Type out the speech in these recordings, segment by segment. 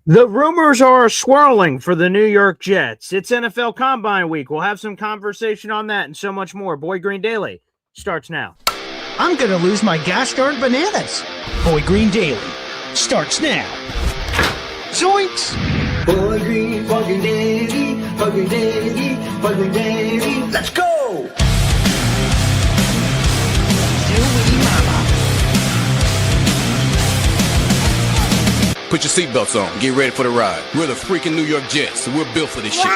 The rumors are swirling for the New York Jets. It's NFL Combine Week. We'll have some conversation on that and so much more. Boy Green Daily starts now. I'm going to lose my gosh-darn bananas. Boy Green Daily starts now. Zoinks! Boy Green Daily, Boy Green Daily, Boy Green Daily. Let's go! Put your seatbelts on. Get ready for the ride. We're the freaking New York Jets, so we're built for this shit.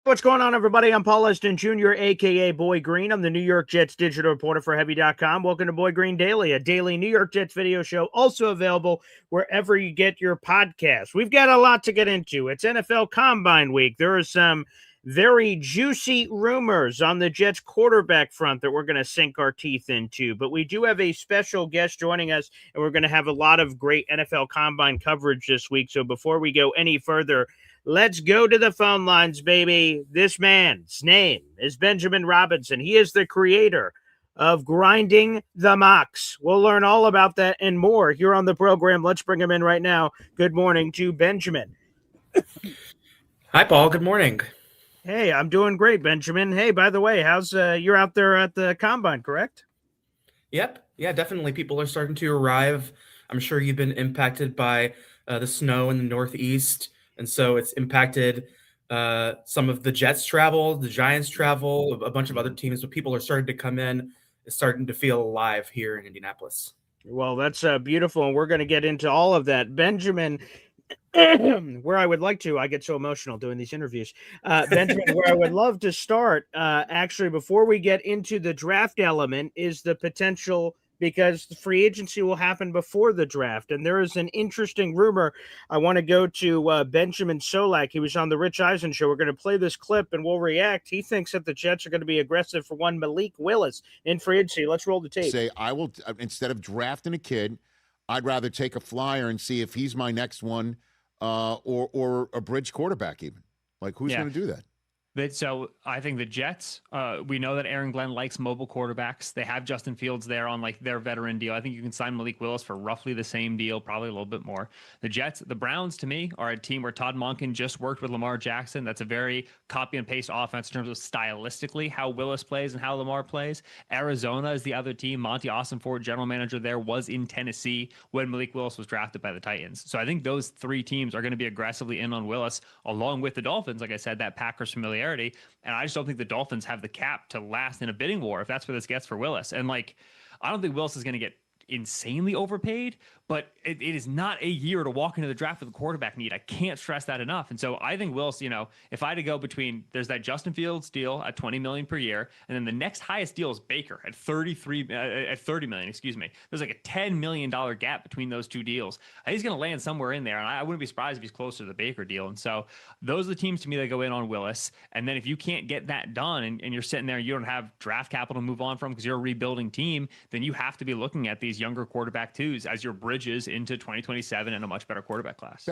What's going on, everybody? I'm Paul Eston Jr., a.k.a. Boy Green. I'm the New York Jets digital reporter for Heavy.com. Welcome to Boy Green Daily, a daily New York Jets video show, also available wherever you get your podcasts. We've got a lot to get into. It's NFL Combine Week. There are some very juicy rumors on the Jets quarterback front that we're going to sink our teeth into. But we do have a special guest joining us, and we're going to have a lot of great NFL Combine coverage this week. So before we go any further, let's go to the phone lines, baby. This man's name is Benjamin Robinson. He is the creator of Grinding the Mocks. We'll learn all about that and more here on the program. Let's bring him in right now. Good morning to Benjamin. Hi, Paul. Good morning. Hey, I'm doing great, Benjamin. Hey, by the way, how's you're out there at the Combine, correct? Yep. Yeah, definitely. People are starting to arrive. I'm sure you've been impacted by the snow in the Northeast. And so it's impacted some of the Jets travel, the Giants travel, a bunch of other teams. But people are starting to come in. It's starting to feel alive here in Indianapolis. Well, that's beautiful. And we're going to get into all of that. Benjamin, where I would like to, I get so emotional doing these interviews. Benjamin, where I would love to start, actually, before we get into the draft element, is the potential, because the free agency will happen before the draft. And there is an interesting rumor. I want to go to Benjamin Solak. He was on the Rich Eisen show. We're going to play this clip and we'll react. He thinks that the Jets are going to be aggressive for one Malik Willis in free agency. Let's roll the tape. Say, I will, instead of drafting a kid, I'd rather take a flyer and see if he's my next one, or a bridge quarterback even. Like, who's going to do that? So I think the Jets, we know that Aaron Glenn likes mobile quarterbacks. They have Justin Fields there on like their veteran deal. I think you can sign Malik Willis for roughly the same deal, probably a little bit more. The Jets, the Browns, to me, are a team where Todd Monken just worked with Lamar Jackson. That's a very copy and paste offense in terms of stylistically how Willis plays and how Lamar plays. Arizona is the other team. Monty Ossenford, general manager there, was in Tennessee when Malik Willis was drafted by the Titans. So I think those three teams are going to be aggressively in on Willis, along with the Dolphins. Like I said, that Packers familiarity. And I just don't think the Dolphins have the cap to last in a bidding war if that's what this gets for Willis. And like, I don't think Willis is going to get insanely overpaid, but it is not a year to walk into the draft with a quarterback need. I can't stress that enough. And so I think Willis, if I had to go between, there's that Justin Fields deal at $20 million per year, and then the next highest deal is Baker at $30 million, excuse me. There's like a $10 million gap between those two deals. He's going to land somewhere in there, and I wouldn't be surprised if he's closer to the Baker deal. And so those are the teams to me that go in on Willis. And then if you can't get that done and you're sitting there and you don't have draft capital to move on from because you're a rebuilding team, then you have to be looking at these younger quarterback twos as your bridges into 2027 and a much better quarterback class.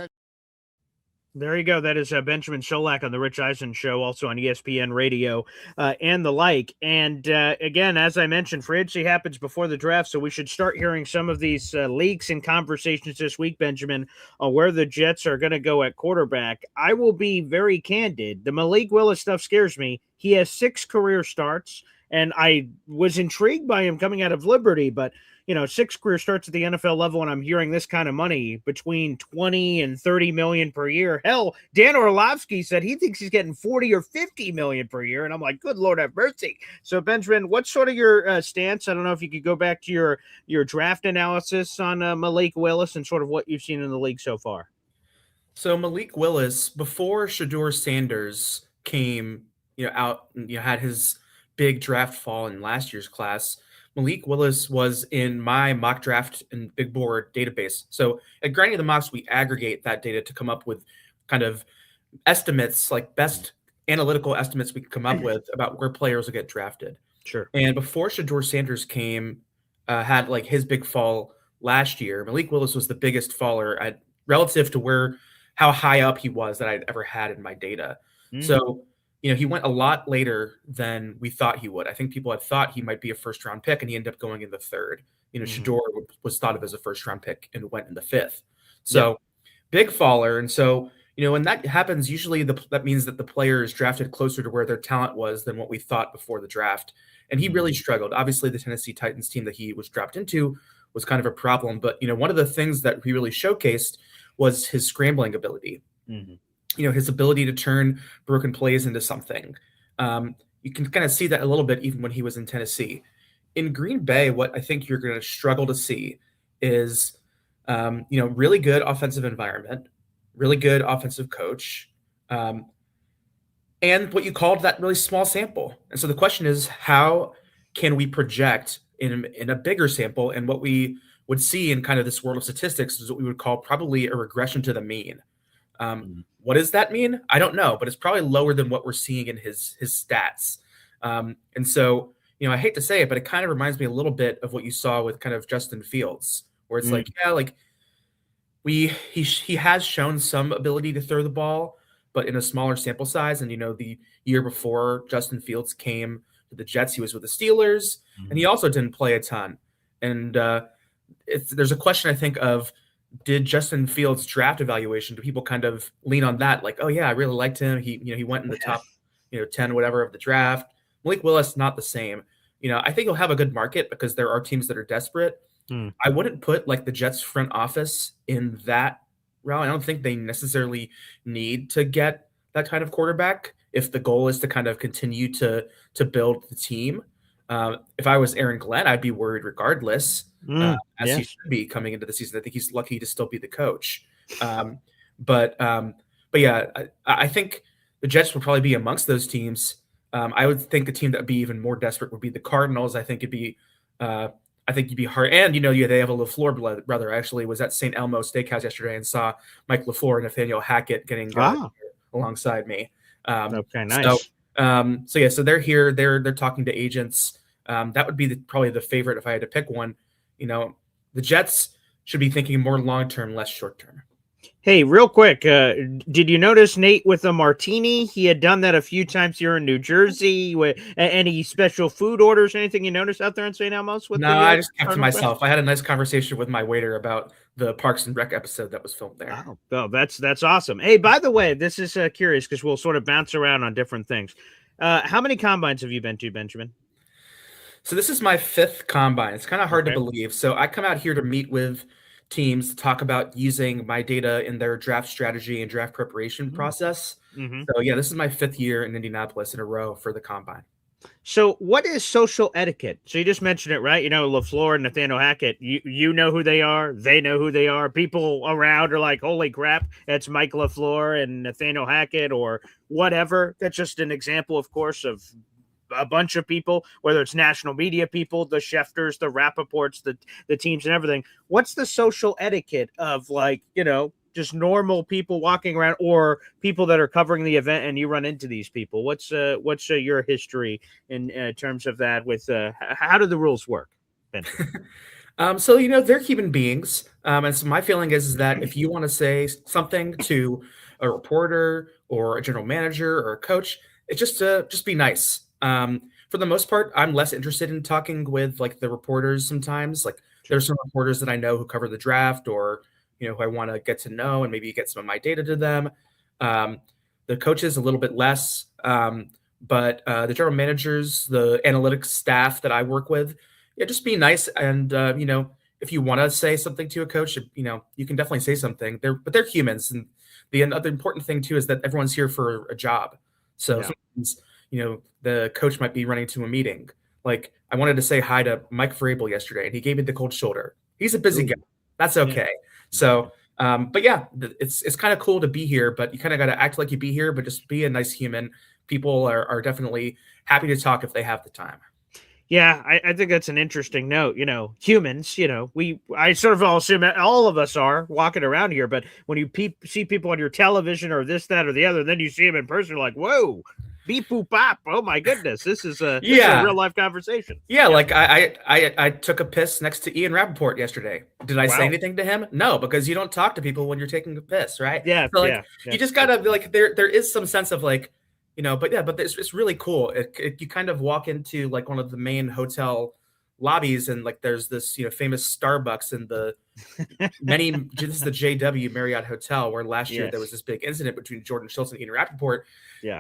There you go. That is Benjamin Solak on the Rich Eisen show, also on ESPN Radio and the like. And again, as I mentioned, free agency happens before the draft, so we should start hearing some of these leaks and conversations this week, Benjamin, on where the Jets are going to go at quarterback. I will be very candid. The Malik Willis stuff scares me. He has 6 career starts, and I was intrigued by him coming out of Liberty, but 6 career starts at the NFL level, and I'm hearing this kind of money between 20 and 30 million per year. Hell, Dan Orlovsky said he thinks he's getting 40 or 50 million per year. And I'm like, good Lord have mercy. So Benjamin, what's sort of your stance? I don't know if you could go back to your draft analysis on Malik Willis and sort of what you've seen in the league so far. So Malik Willis, before Shedeur Sanders came, out and had his big draft fall in last year's class, Malik Willis was in my mock draft and big board database. So at Grinding the Mocks, we aggregate that data to come up with kind of estimates, like best analytical estimates we could come up with about where players will get drafted. Sure. And before Shedeur Sanders came, had like his big fall last year, Malik Willis was the biggest faller relative to where how high up he was that I'd ever had in my data. So, he went a lot later than we thought he would. I think people had thought he might be a first round pick, and he ended up going in the third. Shador was thought of as a first round pick and went in the fifth. So big faller. And so, when that happens, usually that means that the player is drafted closer to where their talent was than what we thought before the draft. And he really struggled. Obviously, the Tennessee Titans team that he was drafted into was kind of a problem. But, one of the things that he really showcased was his scrambling ability. His ability to turn broken plays into something. You can kind of see that a little bit even when he was in Tennessee. In Green Bay, what I think you're going to struggle to see is, really good offensive environment, really good offensive coach, and what you called that really small sample. And so the question is, how can we project in a bigger sample? And what we would see in kind of this world of statistics is what we would call probably a regression to the mean. What does that mean? I don't know, but it's probably lower than what we're seeing in his stats. And so, I hate to say it, but it kind of reminds me a little bit of what you saw with kind of Justin Fields, where it's he has shown some ability to throw the ball, but in a smaller sample size. And, the year before Justin Fields came to the Jets, he was with the Steelers, and he also didn't play a ton. And there's a question, I think, of, did Justin Fields' draft evaluation, do people kind of lean on that? Like, oh yeah, I really liked him. He went in the top, 10, whatever of the draft. Malik Willis, not the same. I think he'll have a good market because there are teams that are desperate. I wouldn't put like the Jets front office in that route. I don't think they necessarily need to get that kind of quarterback if the goal is to kind of continue to build the team. If I was Aaron Glenn, I'd be worried regardless, as he should be coming into the season. I think he's lucky to still be the coach. But yeah, I think the Jets will probably be amongst those teams. I would think a team that would be even more desperate would be the Cardinals. I think you'd be hard. And, they have a LaFleur brother. I actually was at St. Elmo Steakhouse yesterday and saw Mike LaFleur and Nathaniel Hackett getting alongside me. Okay, nice. So they're here. They're talking to agents. That would be probably the favorite if I had to pick one. The Jets should be thinking more long-term, less short-term. Hey, real quick, did you notice Nate with a martini? He had done that a few times here in New Jersey. Any special food orders, anything you noticed out there in St. Elmo's? No, I just kept to myself. I had a nice conversation with my waiter about the Parks and Rec episode that was filmed there. Oh, that's awesome. Hey, by the way, this is curious because we'll sort of bounce around on different things. How many combines have you been to, Benjamin? So this is my 5th combine. It's kind of hard to believe. So I come out here to meet with teams to talk about using my data in their draft strategy and draft preparation process. So yeah, this is my 5th year in Indianapolis in a row for the combine. So what is social etiquette? So you just mentioned it, right? LaFleur and Nathaniel Hackett, you know who they are. They know who they are. People around are like, holy crap, that's Mike LaFleur and Nathaniel Hackett or whatever. That's just an example, of course, of a bunch of people, whether it's national media people, the Schefters, the Rappaports, the teams and everything. What's the social etiquette of just normal people walking around or people that are covering the event and you run into these people? What's your history in terms of that with how do the rules work, Ben? So, they're human beings. And so my feeling is that if you want to say something to a reporter or a general manager or a coach, it's just be nice. For the most part, I'm less interested in talking with like the reporters sometimes. Like there's some reporters that I know who cover the draft or, who I want to get to know and maybe get some of my data to them. The coaches a little bit less, but the general managers, the analytics staff that I work with, just be nice. And, if you want to say something to a coach, you can definitely say something. They're humans. And the other important thing too is that everyone's here for a job. So sometimes, the coach might be running to a meeting. Like I wanted to say hi to Mike Vrabel yesterday and he gave me the cold shoulder. He's a busy guy. That's okay. So, but yeah, it's kind of cool to be here, but you kind of got to act like you be here, but just be a nice human. People are definitely happy to talk if they have the time. Yeah, I think that's an interesting note. Humans, I sort of all assume all of us are walking around here, but when you see people on your television or this, that, or the other, then you see them in person, you're like, whoa, Beep boop bop. Oh my goodness, this is a real life conversation. Yeah, like I took a piss next to Ian Rappaport yesterday. Did I say anything to him? No, because you don't talk to people when you're taking a piss, right? Yeah, so like you just gotta be like there is some sense of like, but it's really cool. You kind of walk into like one of the main hotel lobbies and like there's this famous Starbucks in the this is the JW Marriott Hotel where last year there was this big incident between Jordan Schultz and Ian Rappaport. Yeah.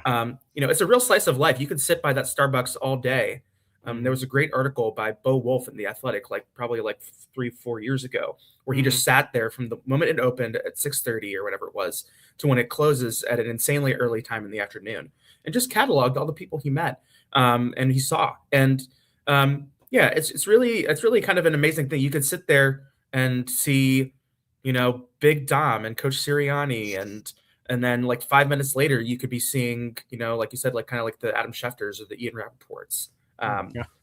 It's a real slice of life. You can sit by that Starbucks all day. There was a great article by Bo Wolf in The Athletic, probably 3-4 years ago, where he just sat there from the moment it opened at 6:30 or whatever it was to when it closes at an insanely early time in the afternoon, and just cataloged all the people he met and he saw. And it's really kind of an amazing thing. You could sit there and see, Big Dom and Coach Sirianni, and then 5 minutes later you could be seeing, like you said, kind of like the Adam Schefters or the Ian Rappaports.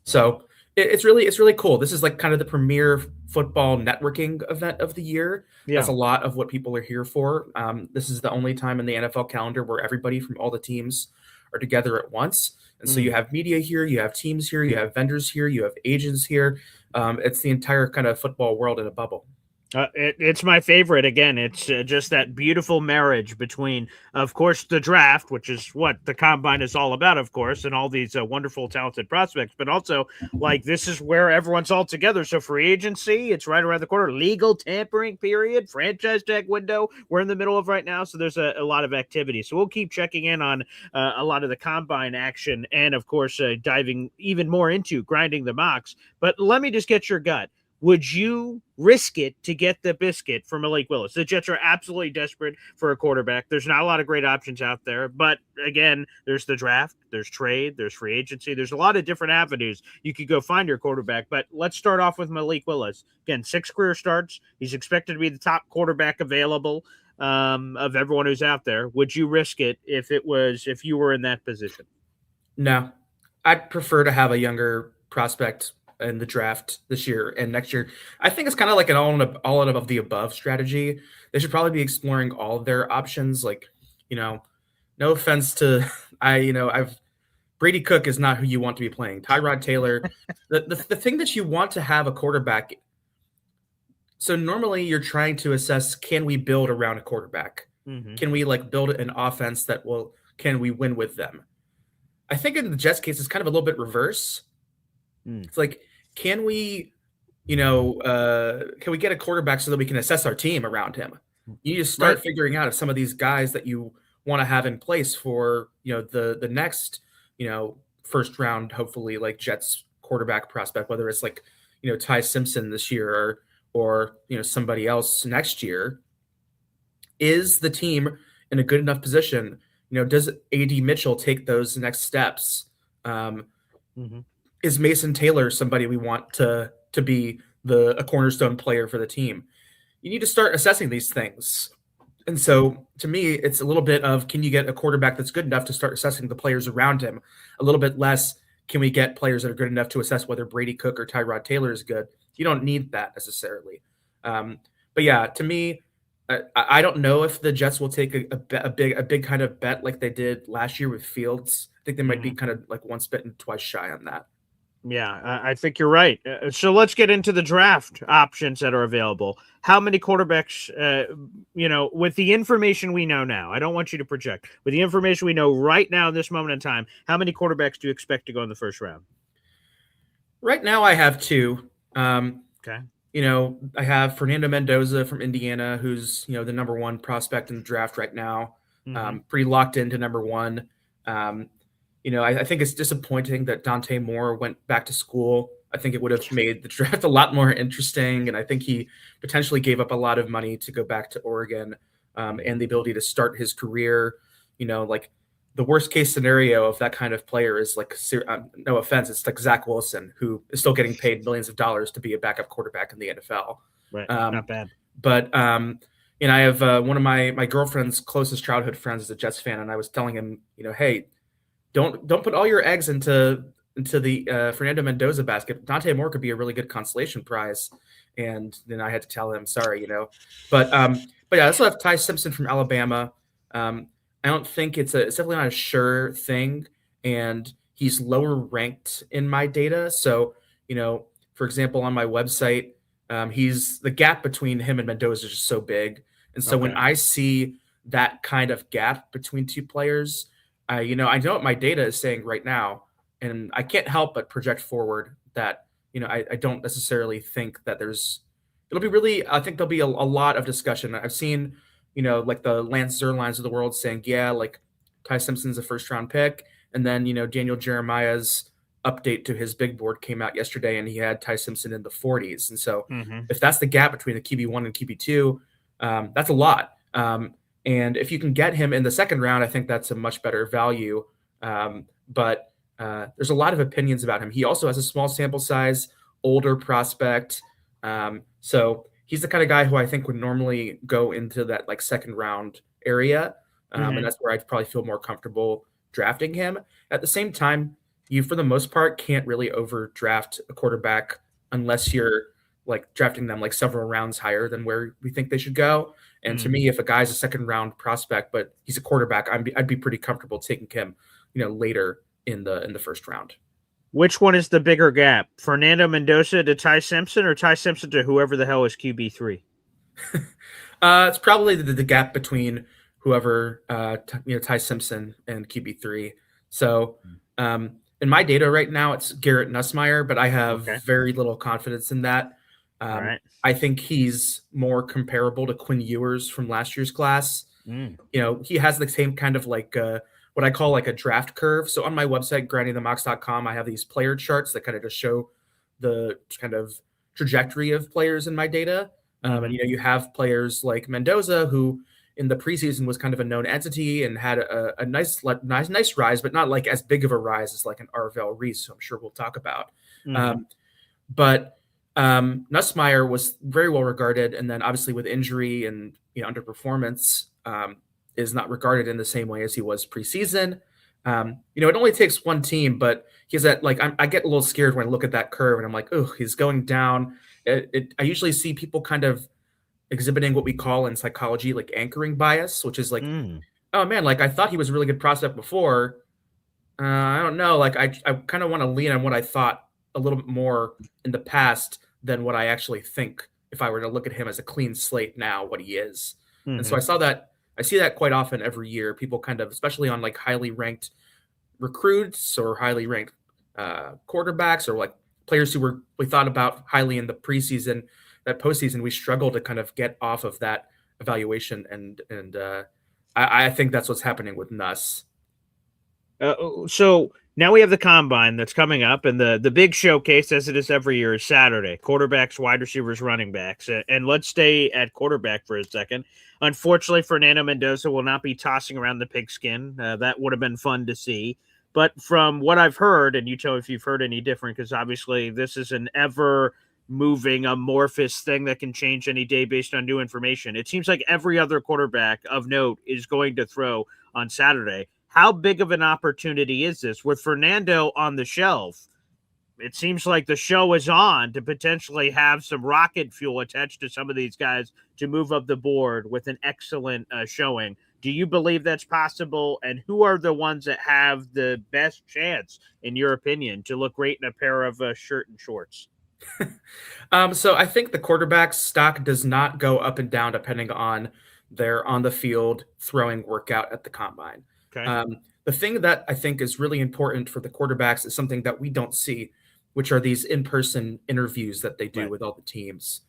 So it's really cool. This is kind of the premier football networking event of the year. That's a lot of what people are here for. This is the only time in the NFL calendar where everybody from all the teams are together at once. And so you have media here, you have teams here, you have vendors here, you have agents here. It's the entire kind of football world in a bubble. It's my favorite. Again, it's just that beautiful marriage between, of course, the draft, which is what the combine is all about, of course, and all these wonderful, talented prospects, but also this is where everyone's all together. So free agency, it's right around the corner. Legal tampering period, franchise tag window, we're in the middle of right now. So there's a lot of activity. So we'll keep checking in on a lot of the combine action and, of course, diving even more into grinding the mocks. But let me just get your gut. Would you risk it to get the biscuit for Malik Willis? The Jets are absolutely desperate for a quarterback. There's not a lot of great options out there. But again, there's the draft, there's trade, there's free agency. There's a lot of different avenues you could go find your quarterback. But let's start off with Malik Willis. Again, 6 career starts. He's expected to be the top quarterback available of everyone who's out there. Would you risk it if you were in that position? No, I'd prefer to have a younger prospect in the draft this year and next year. I think it's kind of like an all of the above strategy. They should probably be exploring all of their options. No offense to Brady Cook is not who you want to be playing. Tyrod Taylor, the thing that you want to have a quarterback. So normally you're trying to assess, can we build around a quarterback? Mm-hmm. Can we build an offense can we win with them? I think in the Jets case, it's kind of a little bit reverse. It's can we get a quarterback so that we can assess our team around him? You need to start figuring out if some of these guys that you want to have in place for, the next, first round, hopefully Jets quarterback prospect, whether it's Ty Simpson this year or somebody else next year. Is the team in a good enough position? Does AD Mitchell take those next steps? Is Mason Taylor somebody we want to be a cornerstone player for the team? You need to start assessing these things. And so to me, it's a little bit of, can you get a quarterback that's good enough to start assessing the players around him? A little bit less, can we get players that are good enough to assess whether Brady Cook or Tyrod Taylor is good? You don't need that necessarily. But yeah, to me, I don't know if the Jets will take a big kind of bet like they did last year with Fields. I think they might be kind of once bitten, twice shy on that. Yeah, I think you're right. So let's get into the draft options that are available. How many quarterbacks, with the information we know now, I don't want you to project, with the information we know right now in this moment in time, how many quarterbacks do you expect to go in the first round? Right now I have 2. Okay. I have Fernando Mendoza from Indiana, who's, the number 1 prospect in the draft right now. Pretty locked into number 1. I think it's disappointing that Dante Moore went back to school. I think it would have made the draft a lot more interesting. And I think he potentially gave up a lot of money to go back to Oregon and the ability to start his career. The worst case scenario of that kind of player is no offense, it's Zach Wilson, who is still getting paid millions of dollars to be a backup quarterback in the NFL. Right. Not bad. But, I have one of my girlfriend's closest childhood friends is a Jets fan. And I was telling him, hey, don't put all your eggs into the Fernando Mendoza basket. Dante Moore could be a really good consolation prize. And then I had to tell him, sorry, But yeah, I also have Ty Simpson from Alabama. I don't think it's definitely not a sure thing. and he's lower ranked in my data. So, for example, on my website, he's the gap between him and Mendoza is just so big. And so when I see that kind of gap between two players, I know what my data is saying right now, and I can't help but project forward that, I don't necessarily think that I think there'll be a lot of discussion. I've seen, like the Lance Zerlines of the world saying, yeah, like Ty Simpson's a first round pick. And then, Daniel Jeremiah's update to his big board came out yesterday, and he had Ty Simpson in the 40s. And so if that's the gap between the QB1 and QB2, that's a lot. And if you can get him in the second round, I think that's a much better value. But there's a lot of opinions about him. He also has a small sample size, older prospect. So he's the kind of guy who I think would normally go into that like second round area. And that's where I'd probably feel more comfortable drafting him. At the same time, you, for the most part, can't really overdraft a quarterback unless you're like drafting them like several rounds higher than where we think they should go. And to me, if a guy's a second round prospect, but he's a quarterback, I'd be pretty comfortable taking him, later in the first round. Which one is the bigger gap? Fernando Mendoza to Ty Simpson, or Ty Simpson to whoever the hell is QB3? It's probably the gap between whoever, Ty Simpson and QB3. So in my data right now, it's Garrett Nussmeier, but I have very little confidence in that. I think he's more comparable to Quinn Ewers from last year's class. He has the same kind of like what I call like a draft curve. So on my website, grindingthemocks.com, I have these player charts that kind of just show the kind of trajectory of players in my data. And you have players like Mendoza, who in the preseason was kind of a known entity and had a nice rise, but not like as big of a rise as like an Arvell Reese, who I'm sure we'll talk about. But Nussmeier was very well regarded, and then obviously with injury and underperformance, is not regarded in the same way as he was preseason. It only takes one team, but he's at like I get a little scared when I look at that curve, and I'm like, oh, he's going down. I usually see people kind of exhibiting what we call in psychology like anchoring bias, which is like, oh man, like I thought he was a really good prospect before. I don't know, like I kind of want to lean on what I thought a little bit more in the past than what I actually think if I were to look at him as a clean slate now, what he is. And so I see that quite often every year. People kind of, especially on like highly ranked recruits or highly ranked quarterbacks, or like players who we thought about highly in the preseason, that postseason, we struggle to kind of get off of that evaluation. And I think that's what's happening with Nuss. So now we have the combine that's coming up, and the big showcase, as it is every year, is Saturday. Quarterbacks, wide receivers, running backs. And let's stay at quarterback for a second. Unfortunately, Fernando Mendoza will not be tossing around the pigskin. That would have been fun to see. But from what I've heard, and you tell me if you've heard any different, because obviously this is an ever-moving, amorphous thing that can change any day based on new information. It seems like every other quarterback of note is going to throw on Saturday. How big of an opportunity is this? With Fernando on the shelf, it seems like the show is on to potentially have some rocket fuel attached to some of these guys to move up the board with an excellent showing. Do you believe that's possible? And who are the ones that have the best chance, in your opinion, to look great in a pair of shirt and shorts? So I think the quarterback's stock does not go up and down depending on their on the field throwing workout at the combine. The thing that I think is really important for the quarterbacks is something that we don't see, which are these in-person interviews that they do with all the teams.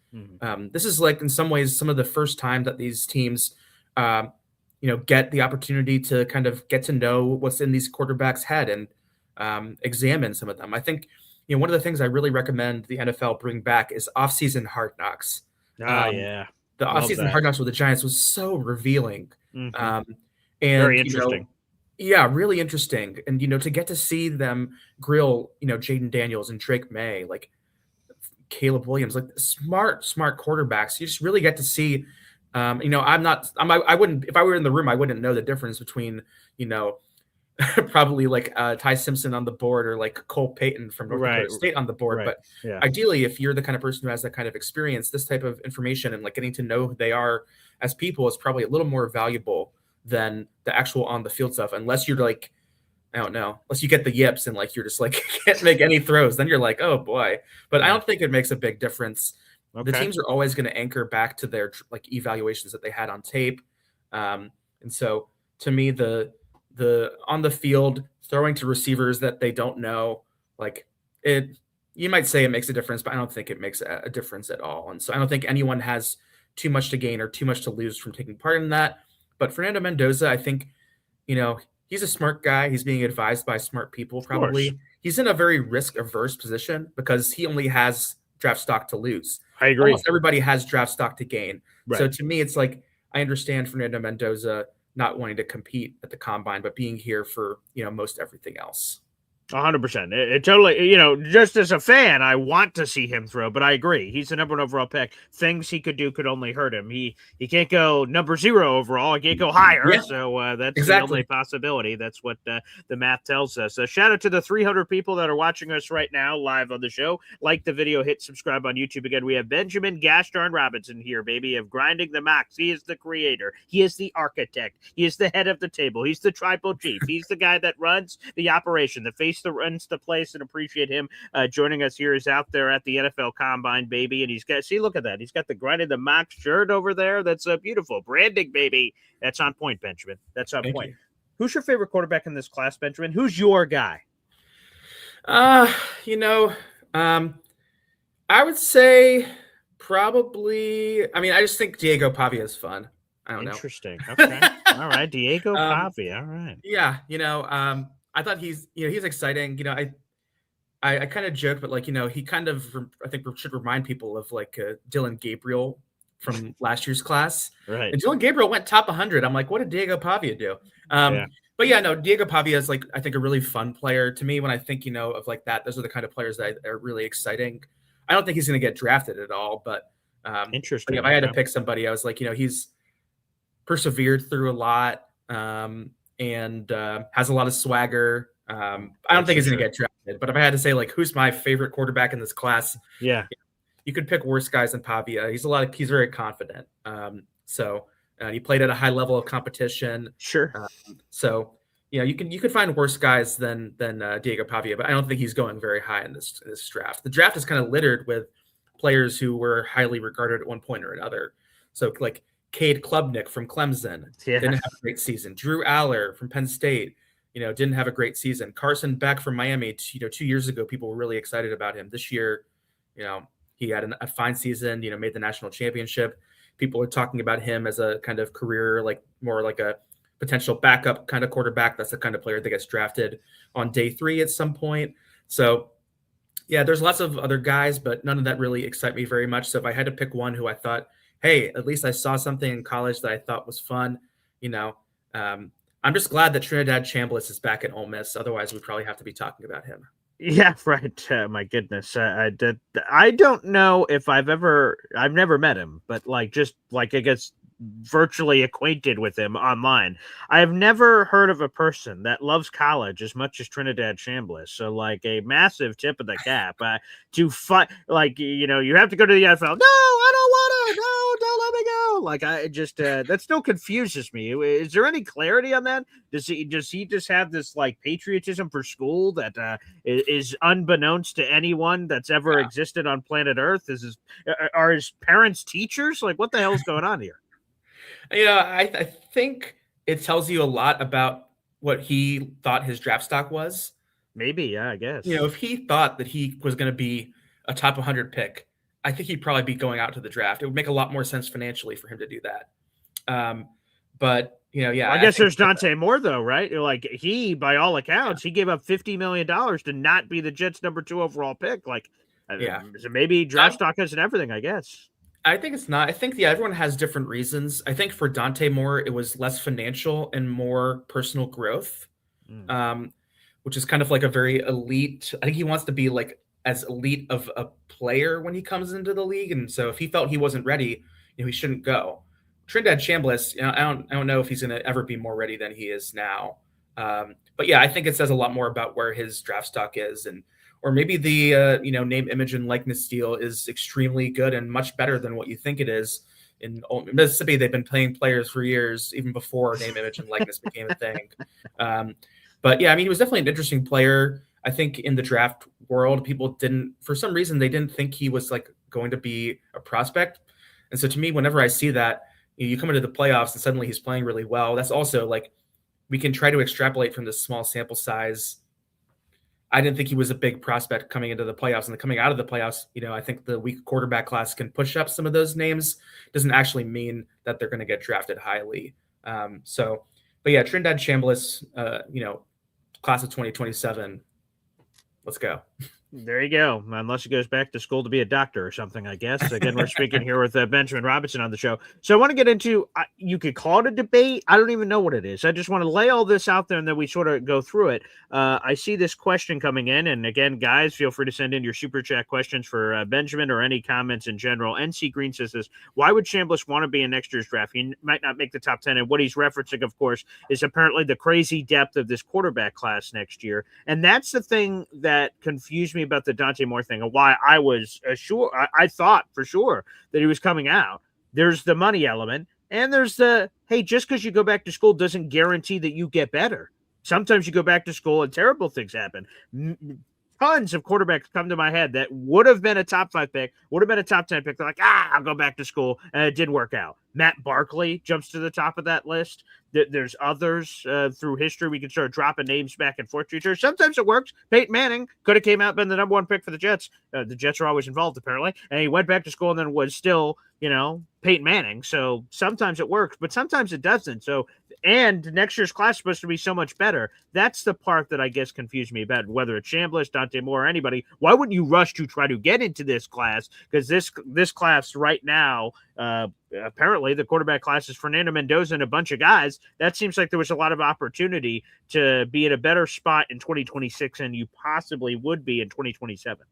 This is like in some ways some of the first time that these teams, get the opportunity to kind of get to know what's in these quarterbacks' head and examine some of them. I think one of the things I really recommend the NFL bring back is off-season Hard Knocks. The off-season Hard Knocks with the Giants was so revealing. And very interesting. Really interesting. And, to get to see them grill, Jaden Daniels and Drake May, like Caleb Williams, like smart quarterbacks. You just really get to see, I wouldn't, if I were in the room, I wouldn't know the difference between, probably like Ty Simpson on the board or like Cole Payton from North Dakota State on the board. But ideally, if you're the kind of person who has that kind of experience, this type of information and like getting to know who they are as people is probably a little more valuable than the actual on the field stuff, unless you're like I don't know, unless you get the yips and like you're just like can't make any throws, then you're like, oh boy. But I don't think it makes a big difference. The Okay. teams are always going to anchor back to their like evaluations that they had on tape, and so to me, the on the field throwing to receivers that they don't know, like it, you might say it makes a difference, but I don't think it makes a difference at all. And so I don't think anyone has too much to gain or too much to lose from taking part in that. But Fernando Mendoza, I think, he's a smart guy. He's being advised by smart people, probably. He's in a very risk-averse position because he only has draft stock to lose. I agree. Almost everybody has draft stock to gain. Right. So to me, it's like I understand Fernando Mendoza not wanting to compete at the combine, but being here for most everything else. 100%. It totally, just as a fan, I want to see him throw, but I agree. He's the number 1 overall pick. Things he could do could only hurt him. He can't go number 0 overall. He can't go higher. Yeah. So that's the only possibility. That's what the math tells us. Shout out to the 300 people that are watching us right now live on the show. Like the video, hit subscribe on YouTube. Again, we have Benjamin Gashdarn Robinson here, baby, of Grinding the Max. He is the creator. He is the architect. He is the head of the table. He's the tribal chief. He's the guy that runs the operation, the face that runs the place, and appreciate him joining us here. He's out there at the NFL Combine, baby, and he's got, see, look at that. He's got the Grinding the Max shirt over there. That's beautiful. Branding, baby. That's on point, Benjamin. That's on point. Who's your favorite quarterback in this class, Benjamin? Who's your guy? I would say probably, I just think Diego Pavia is fun. I don't know. Interesting. Okay. All right. Diego Pavia. All right. Yeah. I thought he's exciting. I kind of joke, but he kind of, I think should remind people of Dylan Gabriel from last year's class. Right. And Dylan Gabriel went top 100. I'm like, what did Diego Pavia do? But yeah, no, Diego Pavia is I think a really fun player to me. When I think, of that, those are the kind of players that are really exciting. I don't think he's going to get drafted at all, but interesting. If I had to pick somebody, I was like, he's persevered through a lot. And has a lot of swagger. I don't think he's going to get drafted, but if I had to say who's my favorite quarterback in this class, you could pick worse guys than Pavia. He's very confident. So he played at a high level of competition. Sure. You could find worse guys than Diego Pavia, but I don't think he's going very high in this draft. The draft is kind of littered with players who were highly regarded at one point or another. So Cade Klubnik from Clemson didn't have a great season. Drew Aller from Penn State, didn't have a great season. Carson Beck from Miami, 2 years ago, people were really excited about him. This year, he had a fine season, made the national championship. People are talking about him as a kind of career, more like a potential backup kind of quarterback. That's the kind of player that gets drafted on day 3 at some point. So yeah, there's lots of other guys, but none of that really excite me very much. So if I had to pick one who I thought, hey, at least I saw something in college that I thought was fun. I'm just glad that Trinidad Chambliss is back at Ole Miss. Otherwise, we'd probably have to be talking about him. Yeah, right. My goodness. I don't know if I've never met him, but I guess virtually acquainted with him online. I have never heard of a person that loves college as much as Trinidad Chambliss. So a massive tip of the cap to fight. You have to go to the NFL. No, I don't want to. No, don't let me go. I just that still confuses me. Is there any clarity on that? Does he just have this patriotism for school that is unbeknownst to anyone that's ever existed on planet Earth? Are his parents teachers? What the hell is going on here? I think it tells you a lot about what he thought his draft stock was. Maybe, yeah, I guess. If he thought that he was going to be a top 100 pick, I think he'd probably be going out to the draft. It would make a lot more sense financially for him to do that. But I guess there's Dante Moore though, right? He, by all accounts, he gave up $50 million to not be the Jets' number 2 overall pick. So maybe draft stock isn't everything, I guess. I think it's not. I think everyone has different reasons. I think for Dante Moore, it was less financial and more personal growth, which is kind of a very elite. I think he wants to be as elite of a player when he comes into the league, and so if he felt he wasn't ready, he shouldn't go. Trinidad Chambliss, I don't know if he's going to ever be more ready than he is now. But yeah, I think it says a lot more about where his draft stock is, or maybe the name, image, and likeness deal is extremely good and much better than what you think it is. In Mississippi, they've been paying players for years, even before name, image, and likeness became a thing. But yeah, I mean, he was definitely an interesting player. I think in the draft world, people didn't, for some reason, they didn't think he was like going to be a prospect. And so to me, whenever I see that, you come into the playoffs and suddenly he's playing really well, that's also like, we can try to extrapolate from this small sample size. I didn't think he was a big prospect coming into the playoffs, and coming out of the playoffs, I think the weak quarterback class can push up some of those names. Doesn't actually mean that they're going to get drafted highly. But yeah, Trinidad Chambliss, class of 2027. Let's go. There you go. Unless he goes back to school to be a doctor or something, I guess. Again, we're speaking here with Benjamin Robinson on the show. So I want to get into, you could call it a debate. I don't even know what it is. I just want to lay all this out there and then we sort of go through it. I see this question coming in. And again, guys, feel free to send in your super chat questions for Benjamin or any comments in general. NC Green says this: why would Chambliss want to be in next year's draft? He might not make the top 10. And what he's referencing, of course, is apparently the crazy depth of this quarterback class next year. And that's the thing that confused me about the Dante Moore thing, and why I was sure, I thought for sure that he was coming out. There's the money element, and there's the, hey, just because you go back to school doesn't guarantee that you get better. Sometimes you go back to school and terrible things happen. Tons of quarterbacks come to my head that would have been a top 5 pick, would have been a top 10 pick. They're like, I'll go back to school. And it didn't work out. Matt Barkley jumps to the top of that list. There's others through history. We can start dropping names back and forth. Sometimes it works. Peyton Manning could have came out, been the number 1 pick for the Jets. The Jets are always involved, apparently. And he went back to school and then was still, Peyton Manning. So sometimes it works, but sometimes it doesn't. So, and next year's class is supposed to be so much better. That's the part that I guess confused me about whether it's Chambliss, Dante Moore, or anybody. Why wouldn't you rush to try to get into this class? Because this class right now, apparently the quarterback class is Fernando Mendoza and a bunch of guys. That seems like there was a lot of opportunity to be in a better spot in 2026 than you possibly would be in 2027.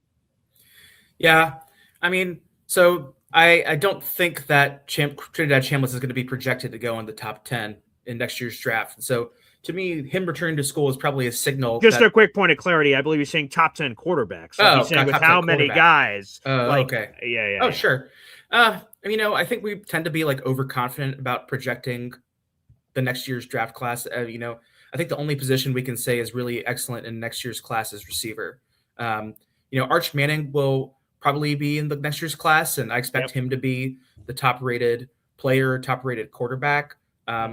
Yeah. I mean, so I don't think that Trinidad Chambliss is going to be projected to go in the top 10 in next year's draft. So to me, him returning to school is probably a signal. Just a quick point of clarity. I believe he's saying top 10 quarterbacks. He's saying with how many guys. Okay. Yeah. Oh, sure. I think we tend to be like overconfident about projecting the next year's draft class. I think the only position we can say is really excellent in next year's class is receiver. Arch Manning will probably be in the next year's class, and I expect him to be the top-rated player, top-rated quarterback.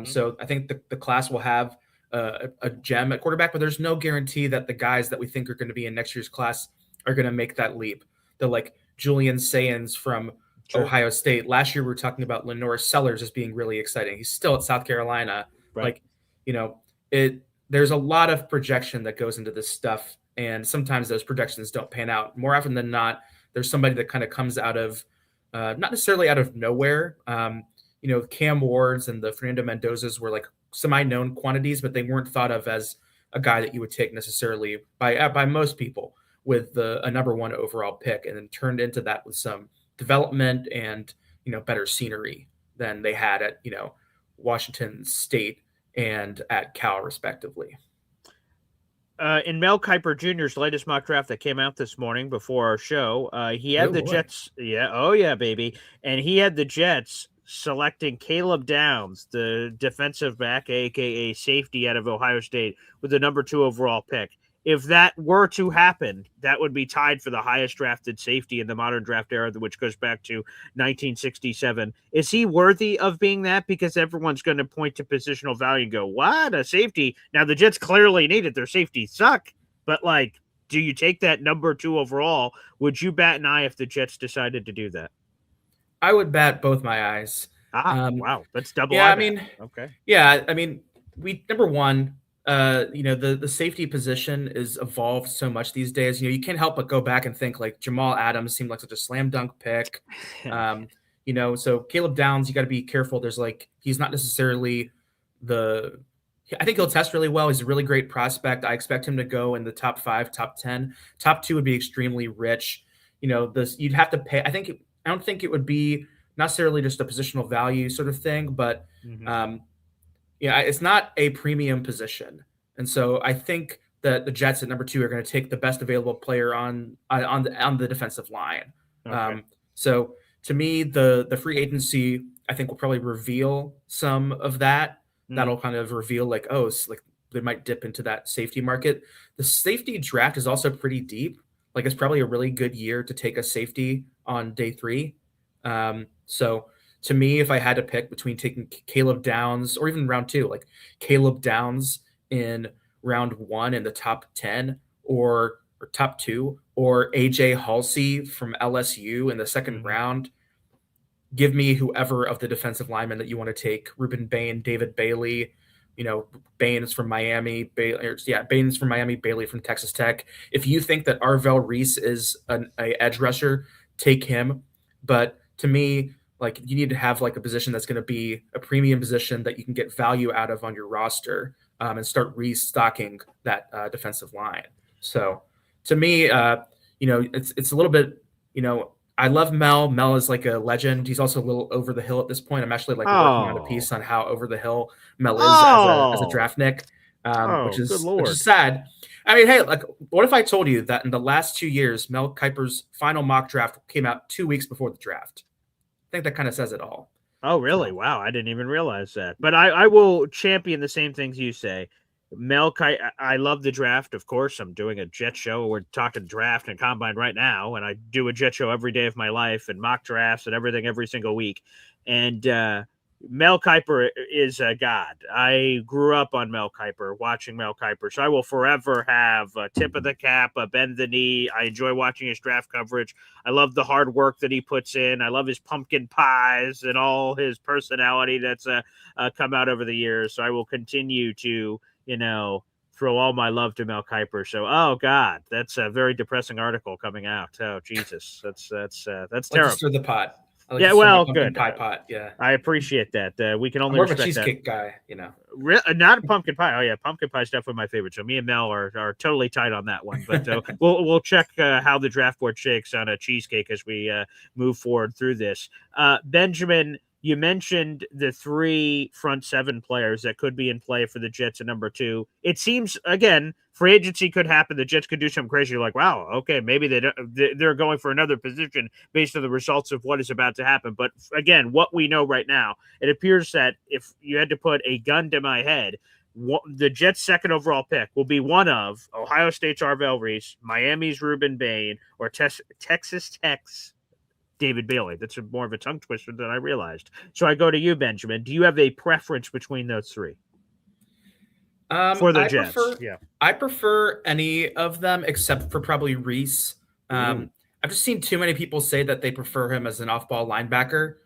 So I think the class will have a gem at quarterback, but there's no guarantee that the guys that we think are going to be in next year's class are going to make that leap. The like Julian Sayans from Ohio State. Last year we were talking about Lenore Sellers as being really exciting. He's still at South Carolina. Right. There's a lot of projection that goes into this stuff, and sometimes those projections don't pan out. More often than not, there's somebody that kind of comes out of not necessarily out of nowhere. Cam Wards and the Fernando Mendozas were like semi-known quantities, but they weren't thought of as a guy that you would take necessarily by most people with a number 1 overall pick, and then turned into that with some development and better scenery than they had at Washington State and at Cal respectively. In Mel Kiper Jr.'s latest mock draft that came out this morning before our show, he had Jets. Yeah. Oh yeah, baby. And he had the Jets selecting Caleb Downs, the defensive back, aka safety out of Ohio State, with the number 2 overall pick. If that were to happen, that would be tied for the highest drafted safety in the modern draft era, which goes back to 1967. Is he worthy of being that? Because everyone's going to point to positional value and go, what, a safety? Now, the Jets clearly need it. Their safeties suck. But, do you take that number 2 overall? Would you bat an eye if the Jets decided to do that? I would bat both my eyes. Wow. That's double. Yeah, okay. Yeah, number 1, the safety position is evolved so much these days. You can't help but go back and think like Jamal Adams seemed like such a slam dunk pick. So Caleb Downs, you got to be careful. There's he's not necessarily I think he'll test really well. He's a really great prospect. I expect him to go in the top 5, top 10. Top 2 would be extremely rich. You'd have to pay. I don't think it would be necessarily just a positional value sort of thing, but it's not a premium position. And so I think that the Jets at number 2 are going to take the best available player on the defensive line. Okay. So to me, the free agency, I think, will probably reveal some of that. That'll kind of reveal they might dip into that safety market. The safety draft is also pretty deep. Like it's probably a really good year to take a safety on day 3. So to me, if I had to pick between taking Caleb Downs or even round 2, like Caleb Downs in round 1 in the top 10 or top 2, or AJ Halsey from LSU in the second round, give me whoever of the defensive linemen that you want to take. Ruben Bain, David Bailey, Bain is from Miami. Bain's from Miami, Bailey from Texas Tech. If you think that Arvell Reese is a edge rusher, take him. But to me, like you need to have like a position that's going to be a premium position that you can get value out of on your roster, and start restocking that defensive line. So to me, it's a little bit, I love Mel. Mel is like a legend. He's also a little over the hill at this point. I'm actually like working on a piece on how over the hill Mel is as a draft nick, which is sad. I mean, hey, like, what if I told you that in the last 2 years, Mel Kiper's final mock draft came out 2 weeks before the draft? I think that kind of says it all. Oh, really? So. Wow, I didn't even realize that. But I will champion the same things you say. Mel Kiper, I love the draft, of course. I'm doing a Jet show. We're talking draft and combine right now, and I do a Jet show every day of my life and mock drafts and everything every single week. And Mel Kiper is a god. I grew up on Mel Kiper, watching Mel Kiper, so I will forever have a tip of the cap, a bend the knee. I enjoy watching his draft coverage. I love the hard work that he puts in. I love his pumpkin pies and all his personality that's come out over the years. So I will continue to throw all my love to Mel Kiper. So, oh God, that's a very depressing article coming out. Oh Jesus, that's terrible. Stir the pot. Yeah, well, good. Pie pot. Yeah, I appreciate that. We can only I'm more of a respect cheesecake guy. Not a pumpkin pie. Oh yeah, pumpkin pie is definitely my favorite. So me and Mel are totally tight on that one. But we'll check how the draft board shakes on a cheesecake as we move forward through this. Benjamin, you mentioned the 3 front 7 players that could be in play for the Jets at number 2. It seems, again, free agency could happen. The Jets could do something crazy. You're like, wow, okay, maybe they're going for another position based on the results of what is about to happen. But again, what we know right now, it appears that if you had to put a gun to my head, the Jets' second overall pick will be one of Ohio State's Arvell Reese, Miami's Ruben Bain, or Texas Tech's David Bailey. That's more of a tongue twister than I realized. So I go to you, Benjamin. Do you have a preference between those 3? For the Jets. I prefer any of them except for probably Reese. I've just seen too many people say that they prefer him as an off-ball linebacker.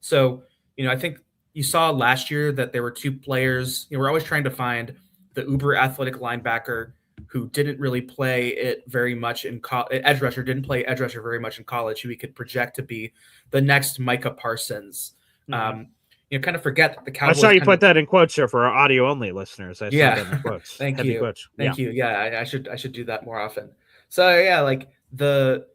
So I think you saw last year that there were 2 players. We're always trying to find the uber athletic linebacker who didn't really play it very much in edge rusher, didn't play edge rusher very much in college, who we could project to be the next Micah Parsons. Kind of forget that the Cowboys. I saw you put that in quotes here for our audio only listeners. Saw that in quotes. Thank you. Quotes. Thank you. Yeah, I should do that more often. So yeah, like to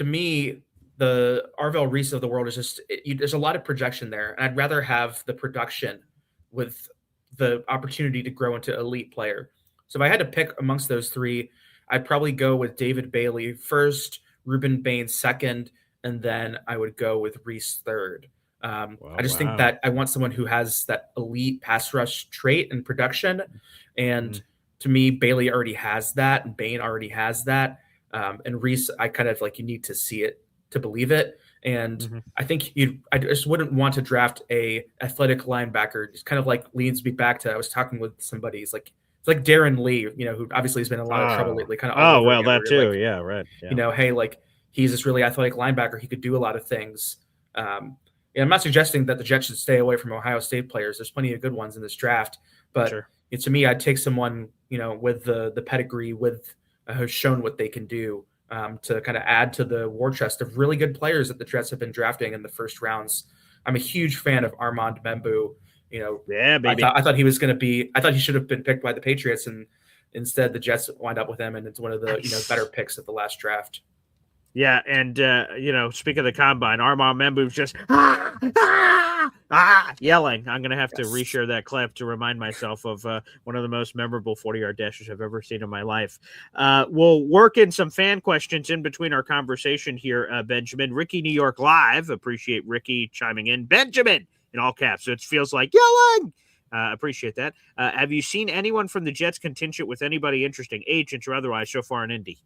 me, the Arvell Reese of the world is just there's a lot of projection there, and I'd rather have the production with the opportunity to grow into elite player. So if I had to pick amongst those 3, I'd probably go with David Bailey first, Ruben Bain second, and then I would go with Reese third. I just think that I want someone who has that elite pass rush trait and production. And to me, Bailey already has that, and Bain already has that. And Reese, I kind of like, you need to see it to believe it. And I think I just wouldn't want to draft a athletic linebacker. It's kind of like leads me back to, I was talking with somebody, it's like Darren Lee, who obviously has been in a lot of trouble lately. Kind of. That too. Like, yeah. Right. Yeah. Hey, like he's this really athletic linebacker. He could do a lot of things. I'm not suggesting that the Jets should stay away from Ohio State players. There's plenty of good ones in this draft, but to me, I'd take someone, with the pedigree, who's shown what they can do, to kind of add to the war chest of really good players that the Jets have been drafting in the first rounds. I'm a huge fan of Armand Membu. Baby. I thought he was going to be. I thought he should have been picked by the Patriots, and instead the Jets wind up with him, and it's one of the better picks of the last draft. Yeah, and speak of the combine, Armand Membu's just yelling. I'm gonna have to reshare that clip to remind myself of one of the most memorable 40-yard dashes I've ever seen in my life. We'll work in some fan questions in between our conversation here, Benjamin. Ricky New York Live, appreciate Ricky chiming in. Benjamin in all caps, so it feels like yelling. Appreciate that. Have you seen anyone from the Jets contingent with anybody interesting, agents or otherwise, so far in Indy?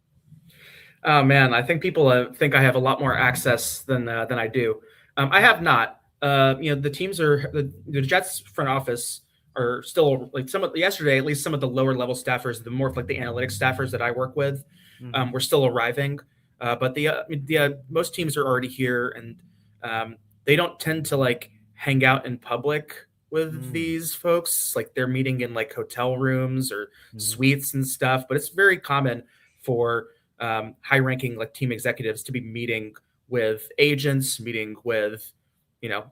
Oh man, I think people think I have a lot more access than I do. I have not. The teams the Jets front office are still like yesterday. At least some of the lower level staffers, the more of like the analytics staffers that I work with, were still arriving. But the most teams are already here, and they don't tend to like hang out in public with these folks. Like they're meeting in like hotel rooms or suites and stuff. But it's very common for high-ranking like team executives to be meeting with agents, meeting with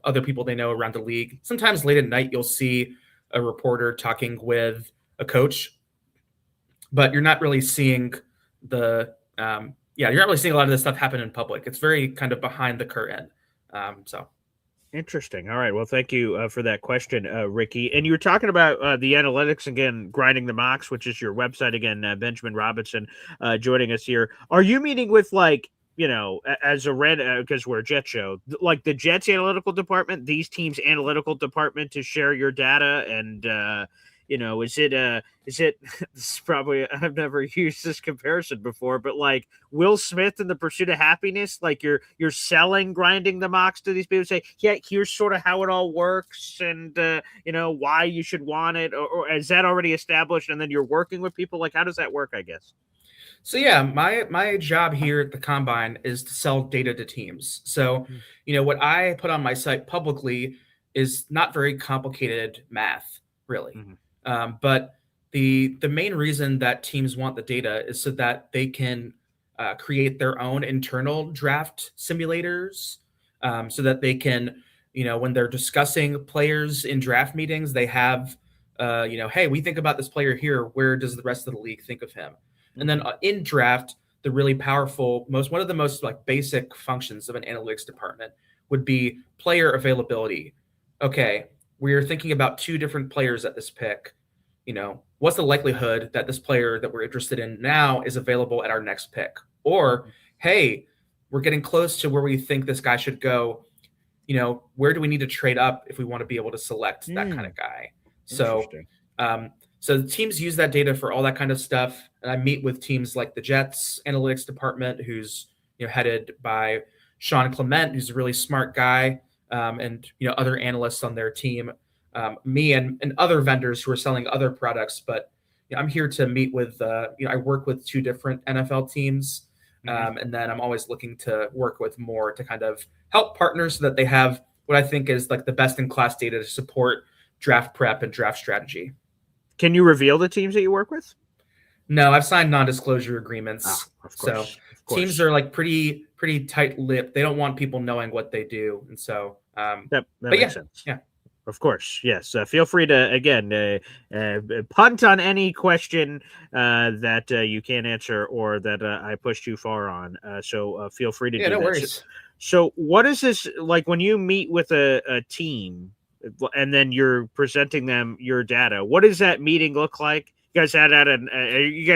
other people they know around the league. Sometimes late at night you'll see a reporter talking with a coach, but you're not really seeing you're not really seeing a lot of this stuff happen in public. It's very kind of behind the curtain. So. Interesting. All right. Well, thank you for that question, Ricky. And you were talking about the analytics again, grinding the mocks, which is your website again. Benjamin Robinson joining us here. Are you meeting with as a red because we're a Jet show, like the Jets analytical department, these teams analytical department to share your data and is it this is probably, I've never used this comparison before, but like Will Smith in The Pursuit of Happiness, like you're selling grinding the mocks to these people, say, yeah, here's sort of how it all works and why you should want it, or is that already established and then you're working with people? Like, how does that work, I guess? So yeah, my job here at the Combine is to sell data to teams. So, what I put on my site publicly is not very complicated math, really. But the main reason that teams want the data is so that they can create their own internal draft simulators, so that they can, when they're discussing players in draft meetings, they have, hey, we think about this player here. Where does the rest of the league think of him? And then in draft, the really powerful, one of the most like basic functions of an analytics department would be player availability. Okay, we're thinking about two different players at this pick. What's the likelihood that this player that we're interested in now is available at our next pick? Or, hey, we're getting close to where we think this guy should go. Where do we need to trade up if we want to be able to select that kind of guy? So the teams use that data for all that kind of stuff. And I meet with teams like the Jets analytics department, who's headed by Sean Clement, who's a really smart guy, and other analysts on their team, me and other vendors who are selling other products. But I'm here to meet with I work with two different NFL teams, and then I'm always looking to work with more to kind of help partners so that they have what I think is like the best in class data to support draft prep and draft strategy. Can you reveal the teams that you work with? No, I've signed non-disclosure agreements. Of course. So teams are like pretty tight-lipped. They don't want people knowing what they do, and so that makes sense. Yeah, of course. Yes. Feel free to again punt on any question that you can't answer or that I pushed too far on. So feel free to do no that. worries. So what is this like when you meet with a team and then you're presenting them your data? What does that meeting look like? You guys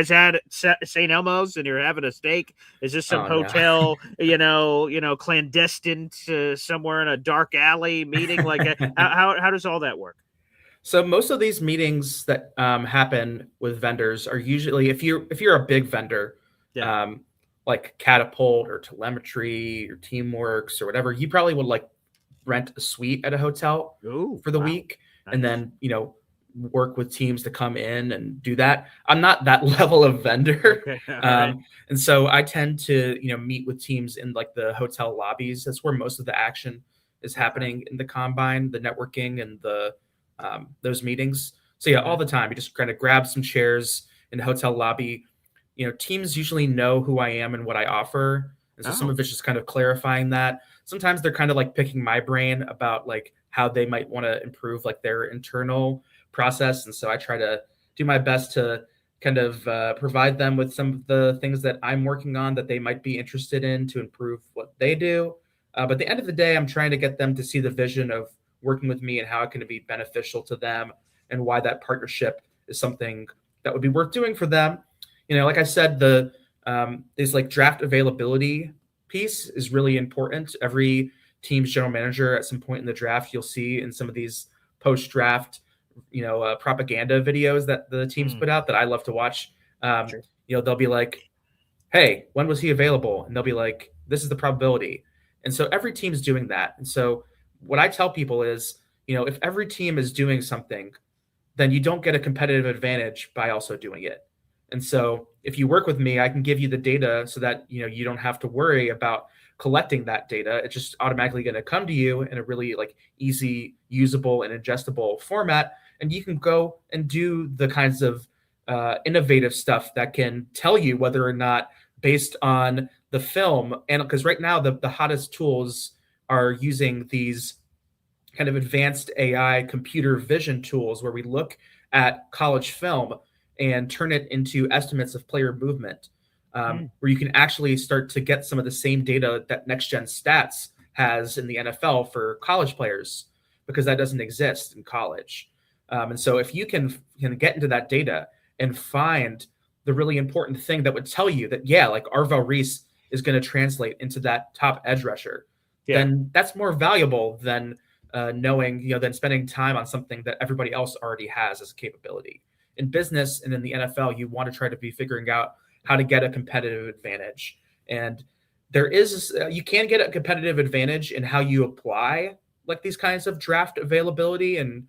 had St. Elmo's and you're having a steak? Is this some hotel, clandestine somewhere in a dark alley meeting? Like how does all that work? So most of these meetings that happen with vendors are usually if you're a big vendor, like Catapult or Telemetry or Teamworks or whatever, you probably would like rent a suite at a hotel for the week, and then work with teams to come in and do that. I'm not that level of vendor. Right. And so I tend to meet with teams in like the hotel lobbies. That's where most of the action is happening in the Combine, the networking and the those meetings. So all the time you just kind of grab some chairs in the hotel lobby. Teams usually know who I am and what I offer, and so some of it's just kind of clarifying that. Sometimes they're kind of like picking my brain about like how they might want to improve like their internal process. And so I try to do my best to kind of provide them with some of the things that I'm working on that they might be interested in to improve what they do. But at the end of the day, I'm trying to get them to see the vision of working with me and how it can be beneficial to them and why that partnership is something that would be worth doing for them. Like I said, is like draft availability piece is really important. Every team's general manager at some point in the draft, you'll see in some of these post-draft propaganda videos that the teams put out that I love to watch. Sure. They'll be like, hey, when was he available? And they'll be like, this is the probability. And so every team's doing that. And so what I tell people is, if every team is doing something, then you don't get a competitive advantage by also doing it. And so if you work with me, I can give you the data so that, you don't have to worry about collecting that data. It's just automatically going to come to you in a really like easy, usable and ingestible format. And you can go and do the kinds of innovative stuff that can tell you whether or not, based on the film, and because right now the hottest tools are using these kind of advanced AI computer vision tools where we look at college film and turn it into estimates of player movement, where you can actually start to get some of the same data that Next Gen Stats has in the NFL for college players, because that doesn't exist in college. And so if you can get into that data and find the really important thing that would tell you that, yeah, like Arvel Reese is going to translate into that top edge rusher, then that's more valuable than knowing, than spending time on something that everybody else already has as a capability. In business and in the NFL, you want to try to be figuring out how to get a competitive advantage. And you can get a competitive advantage in how you apply like these kinds of draft availability and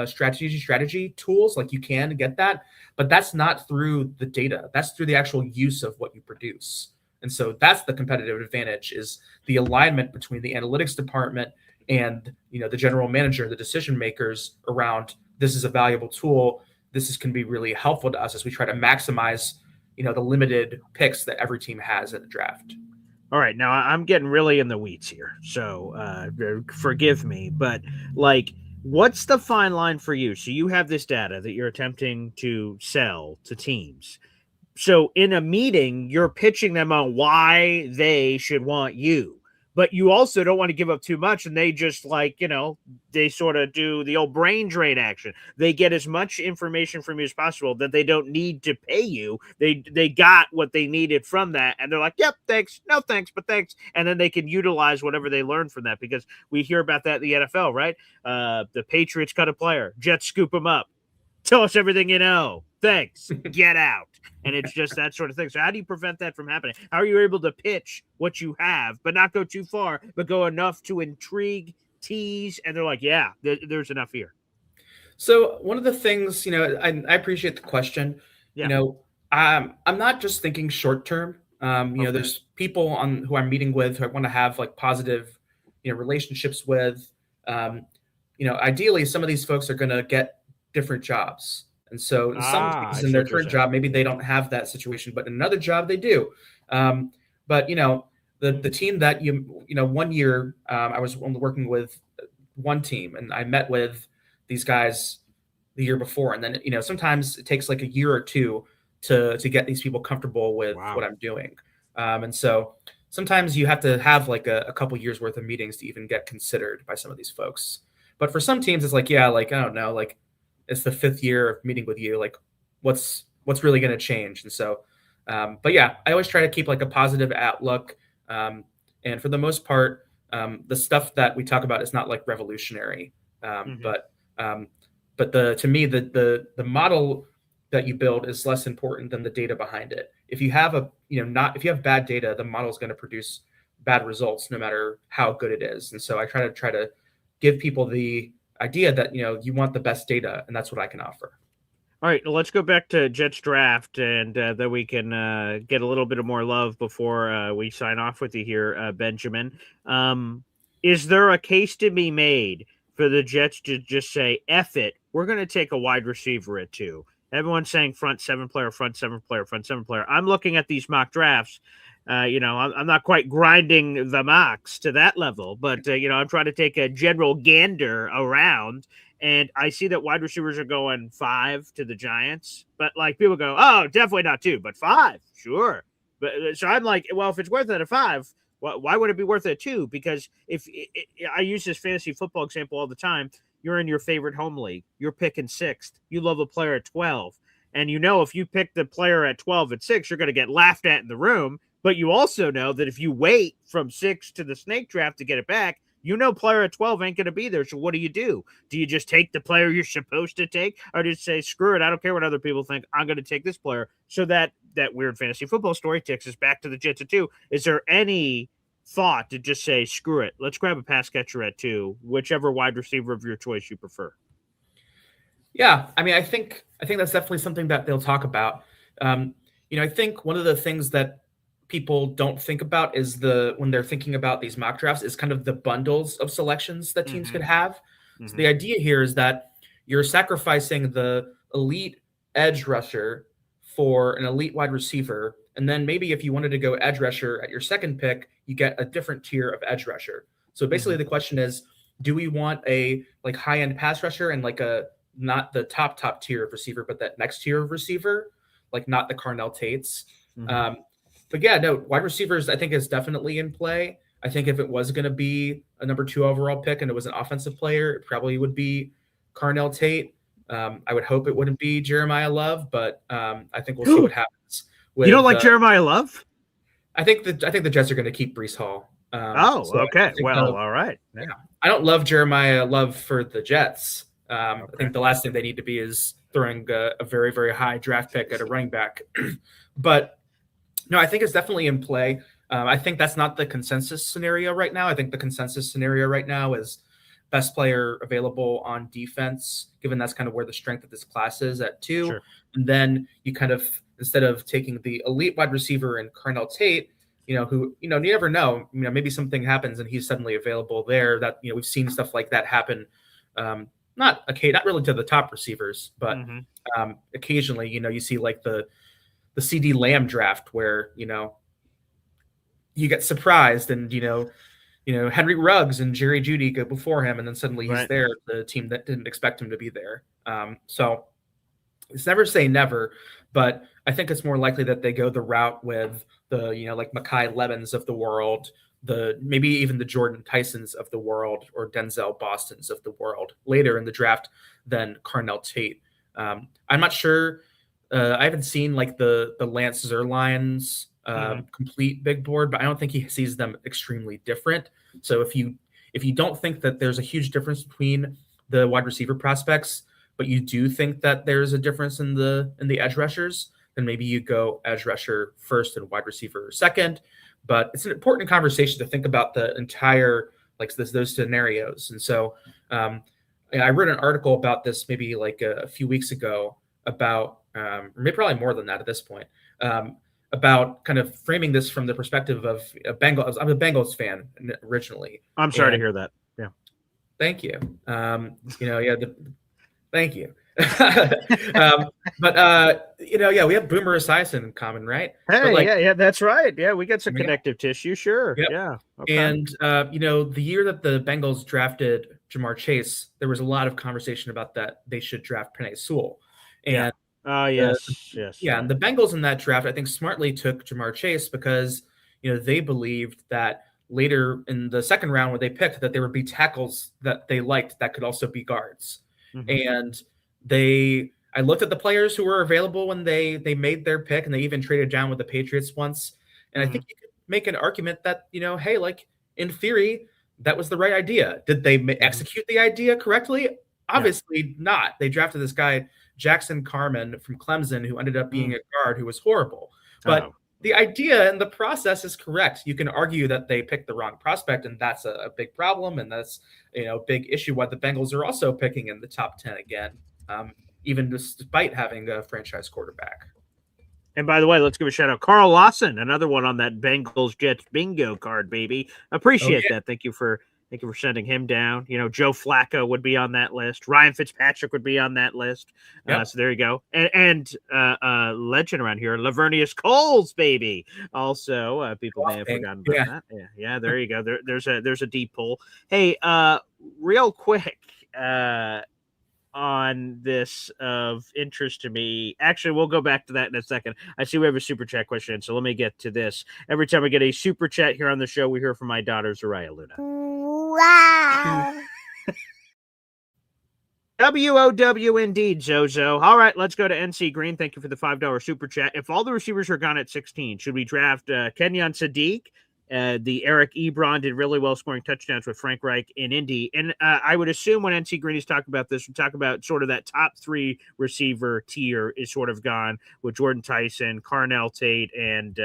strategy tools. Like you can get that, but that's not through the data. That's through the actual use of what you produce. And so that's the competitive advantage, is the alignment between the analytics department and the general manager, the decision makers around, this is a valuable tool. This can be really helpful to us as we try to maximize the limited picks that every team has in the draft. All right, now I'm getting really in the weeds here, so forgive me, but like, what's the fine line for you? So you have this data that you're attempting to sell to teams. So in a meeting, you're pitching them on why they should want you, but you also don't want to give up too much. And they just they sort of do the old brain drain action. They get as much information from you as possible that they don't need to pay you. They got what they needed from that. And they're like, yep, thanks. No, thanks, but thanks. And then they can utilize whatever they learned from that, because we hear about that in the NFL, right? The Patriots cut a player, Jets scoop him up. Tell us everything you know. Thanks. Get out. And it's just that sort of thing. So how do you prevent that from happening? How are you able to pitch what you have, but not go too far, but go enough to intrigue, tease, and they're like, yeah, there's enough here? So one of the things, I appreciate the question. Yeah. I'm not just thinking short term. Okay. There's people who I'm meeting with who I want to have like positive, relationships with. Ideally, some of these folks are going to get different jobs. And so in some cases in their current job, maybe they don't have that situation, but in another job they do. But the team that 1 year I was only working with one team, and I met with these guys the year before. And then, sometimes it takes like a year or two to get these people comfortable with what I'm doing. And so sometimes you have to have like a couple years worth of meetings to even get considered by some of these folks. But for some teams, it's like, yeah, like, I don't know, like, it's the 5th year of meeting with you. Like, what's really going to change? And so, but yeah, I always try to keep like a positive outlook. And for the most part, the stuff that we talk about is not like revolutionary. But to me, the model that you build is less important than the data behind it. If you have if you have bad data, the model is going to produce bad results no matter how good it is. And so I try to give people the idea that you want the best data, and that's what I can offer. All right, let's go back to Jets draft, and then we can get a little bit of more love before we sign off with you here, Benjamin. Is there a case to be made for the Jets to just say, F it, we're going to take a wide receiver at 2? Everyone's saying front 7 player, front 7 player, front 7 player. I'm looking at these mock drafts. I'm not quite grinding the mocks to that level, but, I'm trying to take a general gander around, and I see that wide receivers are going 5 to the Giants, but like people go, oh, definitely not 2, but 5, sure. But so I'm like, well, if it's worth it at 5, why would it be worth it at 2? Because I use this fantasy football example all the time. You're in your favorite home league. You're picking 6th. You love a player at 12. And if you pick the player at 12 at 6, you're going to get laughed at in the room. But you also know that if you wait from 6 to the snake draft to get it back, Player at 12 ain't going to be there. So what do? Do you just take the player you're supposed to take, or do you say, screw it, I don't care what other people think, I'm going to take this player? So that weird fantasy football story takes us back to the Jets at 2. Is there any thought to just say, screw it, let's grab a pass catcher at 2, whichever wide receiver of your choice you prefer? Yeah, I mean, I think that's definitely something that they'll talk about. I think one of the things that people don't think about is when they're thinking about these mock drafts is kind of the bundles of selections that teams could have. So the idea here is that you're sacrificing the elite edge rusher for an elite wide receiver, and then maybe if you wanted to go edge rusher at your second pick, you get a different tier of edge rusher. So basically, the question is, do we want a high end pass rusher and not the top tier of receiver, but that next tier of receiver, not the Carnell Tates? But yeah, no, wide receivers, I think, is definitely in play. I think if it was going to be a number 2 overall pick and it was an offensive player, it probably would be Carnell Tate. I would hope it wouldn't be Jeremiah Love, but I think we'll see what happens. You don't like Jeremiah Love? I think the Jets are going to keep Breece Hall. Okay. Well, all right. Yeah. I don't love Jeremiah Love for the Jets. I think the last thing they need to be is throwing a very, very high draft pick at a running back. But no, I think it's definitely in play. I think that's not the consensus scenario right now. I think the consensus scenario right now is best player available on defense, given that's kind of where the strength of this class is at 2. Sure. And then you kind of, instead of taking the elite wide receiver and Carnell Tate, who, you never know, maybe something happens and he's suddenly available there. That, we've seen stuff like that happen. Not really to the top receivers, but occasionally, you see the CD Lamb draft where, you get surprised and, Henry Ruggs and Jerry Jeudy go before him, and then suddenly he's there, the team that didn't expect him to be there. So it's never say never, but I think it's more likely that they go the route with the, Mekhi Levens of the world, maybe even the Jordan Tysons of the world, or Denzel Bostons of the world later in the draft than Carnell Tate. I'm not sure. I haven't seen the Lance Zierlein's complete big board, but I don't think he sees them extremely different. So if you don't think that there's a huge difference between the wide receiver prospects, but you do think that there's a difference in the edge rushers, then maybe you go edge rusher first and wide receiver second. But it's an important conversation to think about the entire those scenarios. And so I wrote an article about this maybe a few weeks ago about or maybe probably more than that at this point, about kind of framing this from the perspective of a Bengals. I'm a Bengals fan originally. I'm sorry to hear that. Yeah. Thank you. Thank you. We have Boomer Esiason in common, right? Hey, yeah, that's right. Yeah, we got some connective tissue, sure. Yep. Yeah. Okay. And the year that the Bengals drafted Jamar Chase, there was a lot of conversation about that they should draft Penei Sewell. And yes. Yeah, and the Bengals in that draft, I think, smartly took Jamar Chase because they believed that later in the second round, when they picked, that there would be tackles that they liked that could also be guards. And I looked at the players who were available when they made their pick, and they even traded down with the Patriots once. And I think you could make an argument that, hey, in theory, that was the right idea. Did they execute the idea correctly? Obviously not. They drafted this guy, Jackson Carman from Clemson, who ended up being a guard who was horrible. But the idea and the process is correct. You can argue that they picked the wrong prospect, and that's a big problem. And that's, a big issue why the Bengals are also picking in the top 10 again, even despite having a franchise quarterback. And by the way, let's give a shout out. Carl Lawson, another one on that Bengals Jets bingo card, baby. Appreciate that. Thank you for sending him down. Joe Flacco would be on that list. Ryan Fitzpatrick would be on that list. So there you go. And legend around here, Lavernius Coles, baby. Also, people may have forgotten about that. Yeah, there you go. There's a deep pull. Hey, real quick, on this of interest to me. Actually, we'll go back to that in a second. I see we have a super chat question, so let me get to this. Every time we get a super chat here on the show, we hear from my daughter, Zariah Luna. Wow. WOW indeed, Zozo. All right, let's go to NC Green. Thank you for the $5 super chat. If all the receivers are gone at 16, should we draft Kenyon Sadiq The Eric Ebron did really well scoring touchdowns with Frank Reich in Indy. And I would assume when NC Greeny's talking about this, we talk about sort of that top 3 receiver tier is sort of gone with Jordan Tyson, Carnell Tate, and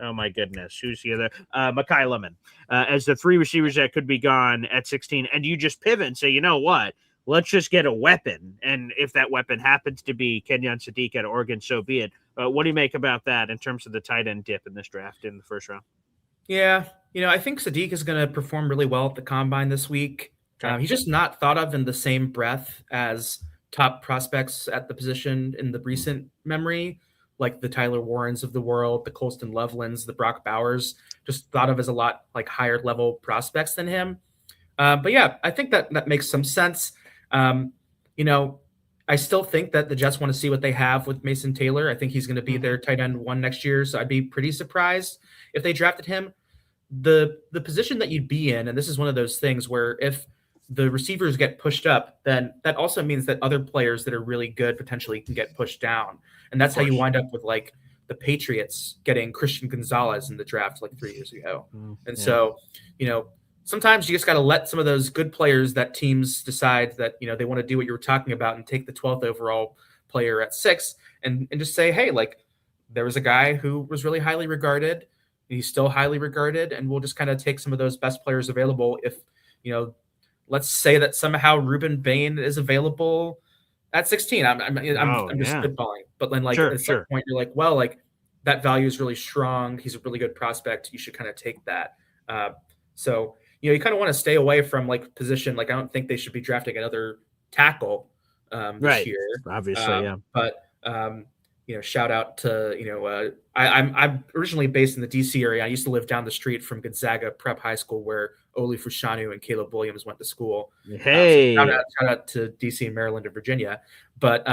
oh my goodness, who's the other? Mekhi Lemon as the 3 receivers that could be gone at 16. And you just pivot and say, you know what? Let's just get a weapon. And if that weapon happens to be Kenyon Sadiq at Oregon, so be it. What do you make about that in terms of the tight end dip in this draft in the first round? Yeah, I think Sadiq is going to perform really well at the combine this week. He's just not thought of in the same breath as top prospects at the position in the recent memory, like the Tyler Warrens of the world, the Colston Lovelands, the Brock Bowers, just thought of as a lot like higher level prospects than him. But yeah, I think that makes some sense. I still think that the Jets want to see what they have with Mason Taylor. I think he's going to be their tight end 1 next year. So I'd be pretty surprised if they drafted him. The position that you'd be in, and this is one of those things where if the receivers get pushed up, then that also means that other players that are really good potentially can get pushed down. And that's how you wind up with like the Patriots getting Christian Gonzalez in the draft like 3 years ago. So, sometimes you just got to let some of those good players that teams decide that, they want to do what you were talking about and take the 12th overall player at 6 and just say, hey, like there was a guy who was really highly regarded. He's still highly regarded, and we'll just kind of take some of those best players available. If, let's say that somehow Ruben Bain is available at 16. I'm just spitballing. But then, like, at some point, you're like, well, like that value is really strong. He's a really good prospect. You should kind of take that. So, you kind of want to stay away from like position. Like, I don't think they should be drafting another tackle this year. Obviously, But shout out to I'm originally based in the DC area. I used to live down the street from Gonzaga Prep High School, where Oli Fushanu and Caleb Williams went to school. Hey, so shout out to DC, Maryland, and Virginia. But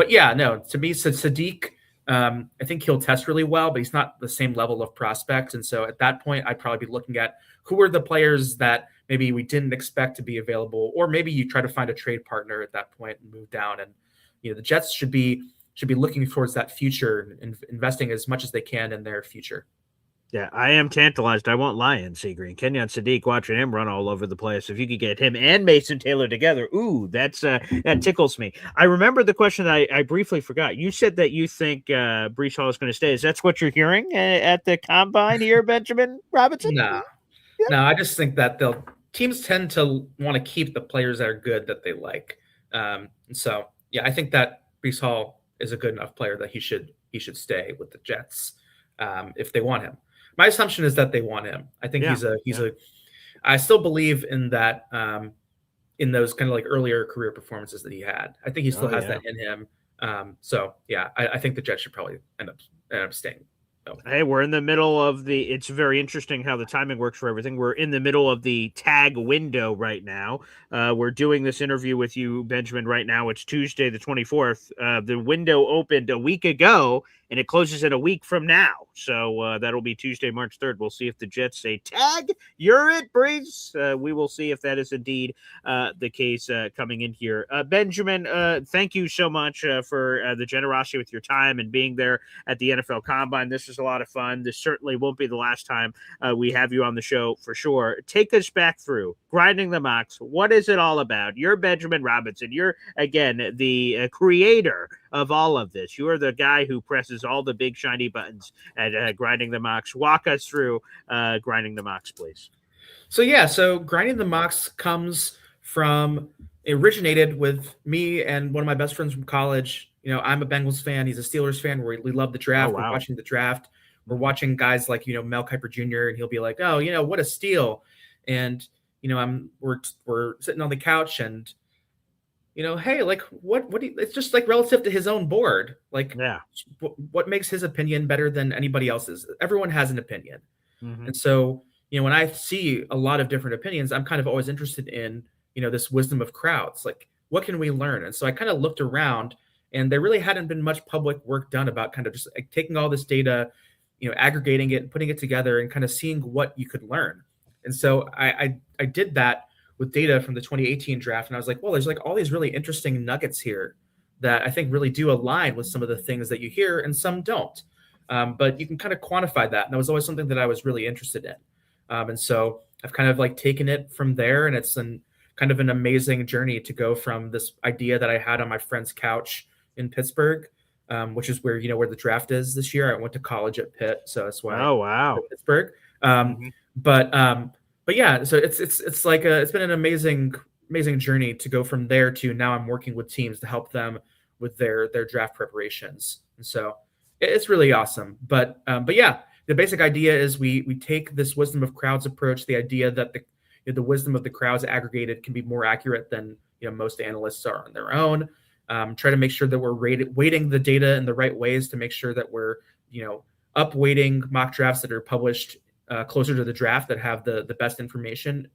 yeah, no, to me, Sadiq, I think he'll test really well, but he's not the same level of prospect. And so at that point, I'd probably be looking at who are the players that maybe we didn't expect to be available, or maybe you try to find a trade partner at that point and move down. And the Jets should be looking towards that future and investing as much as they can in their future. Yeah, I am tantalized. I won't lie, NC Green. Kenyon Sadiq, watching him run all over the place. If you could get him and Mason Taylor together, ooh, that tickles me. I remember the question I briefly forgot. You said that you think Breece Hall is going to stay. Is that what you're hearing at the combine here, Benjamin Robinson? No, I just think that teams tend to want to keep the players that are good that they like. So yeah, I think that Breece Hall is a good enough player that he should stay with the Jets if they want him. My assumption is that they want him. I think I still believe in that, in those kind of like earlier career performances that he had. I think he still has that in him. So yeah, I think the Jets should probably end up staying. Hey, we're in the middle of it's very interesting how the timing works for everything. We're in the middle of the tag window right now. We're doing this interview with you, Benjamin, right now. It's Tuesday, the 24th. The window opened a week ago, and it closes in a week from now. So that'll be Tuesday, March 3rd. We'll see if the Jets say, tag, you're it, Breece. We will see if that is indeed the case coming in here. Benjamin, thank you so much for the generosity with your time and being there at the NFL Combine. This is a lot of fun. This certainly won't be the last time we have you on the show for sure. Take us back through Grinding the Mocks. What is it all about? You're Benjamin Robinson. You're, again, the creator of all of this. You are the guy who presses all the big shiny buttons at Grinding the Mocks. Walk us through Grinding the Mocks, please. So Grinding the Mocks originated with me and one of my best friends from college. I'm a Bengals fan. He's a Steelers fan. We love the draft. We're watching the draft. We're watching guys like, Mel Kiper Jr. and he'll be like, oh, what a steal. And, we're sitting on the couch and, hey, like what do you, it's just like relative to his own board. Like, what makes his opinion better than anybody else's? Everyone has an opinion. Mm-hmm. And so, when I see a lot of different opinions, I'm kind of always interested in, this wisdom of crowds. Like, what can we learn? And so I kind of looked around, and there really hadn't been much public work done about kind of just like taking all this data, aggregating it and putting it together and kind of seeing what you could learn. And so I did that with data from the 2018 draft. And I was like, well, there's like all these really interesting nuggets here that I think really do align with some of the things that you hear and some don't. but you can kind of quantify that. And that was always something that I was really interested in. And so I've kind of like taken it from there, and it's kind of an amazing journey to go from this idea that I had on my friend's couch in Pittsburgh, which is where where the draft is this year. I went to college at Pitt, so that's why. Oh, wow. Pittsburgh. But yeah, so it's like it's been an amazing journey to go from there to now I'm working with teams to help them with their draft preparations, and so it's really awesome. But yeah, the basic idea is we take this wisdom of crowds approach, the idea that the wisdom of the crowds aggregated can be more accurate than most analysts are on their own. Try to make sure that we're weighting the data in the right ways to make sure that we're up-weighting mock drafts that are published closer to the draft that have the best information,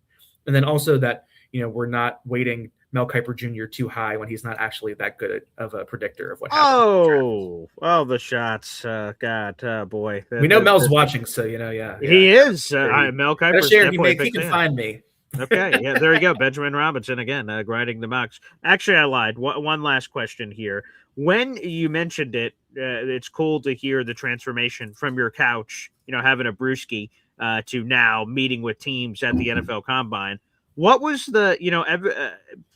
and then also that we're not weighting Mel Kiper Jr. too high when he's not actually that good of a predictor of what happens. Oh, the shots! God, boy, we know Mel's watching, so yeah, he is. Mel Kiper. He can find me. Okay, yeah, there you go. Benjamin Robinson again, grinding the mocks. Actually, I lied. One last question here. When you mentioned it, it's cool to hear the transformation from your couch, having a brewski, to now meeting with teams at the NFL Combine. What was the,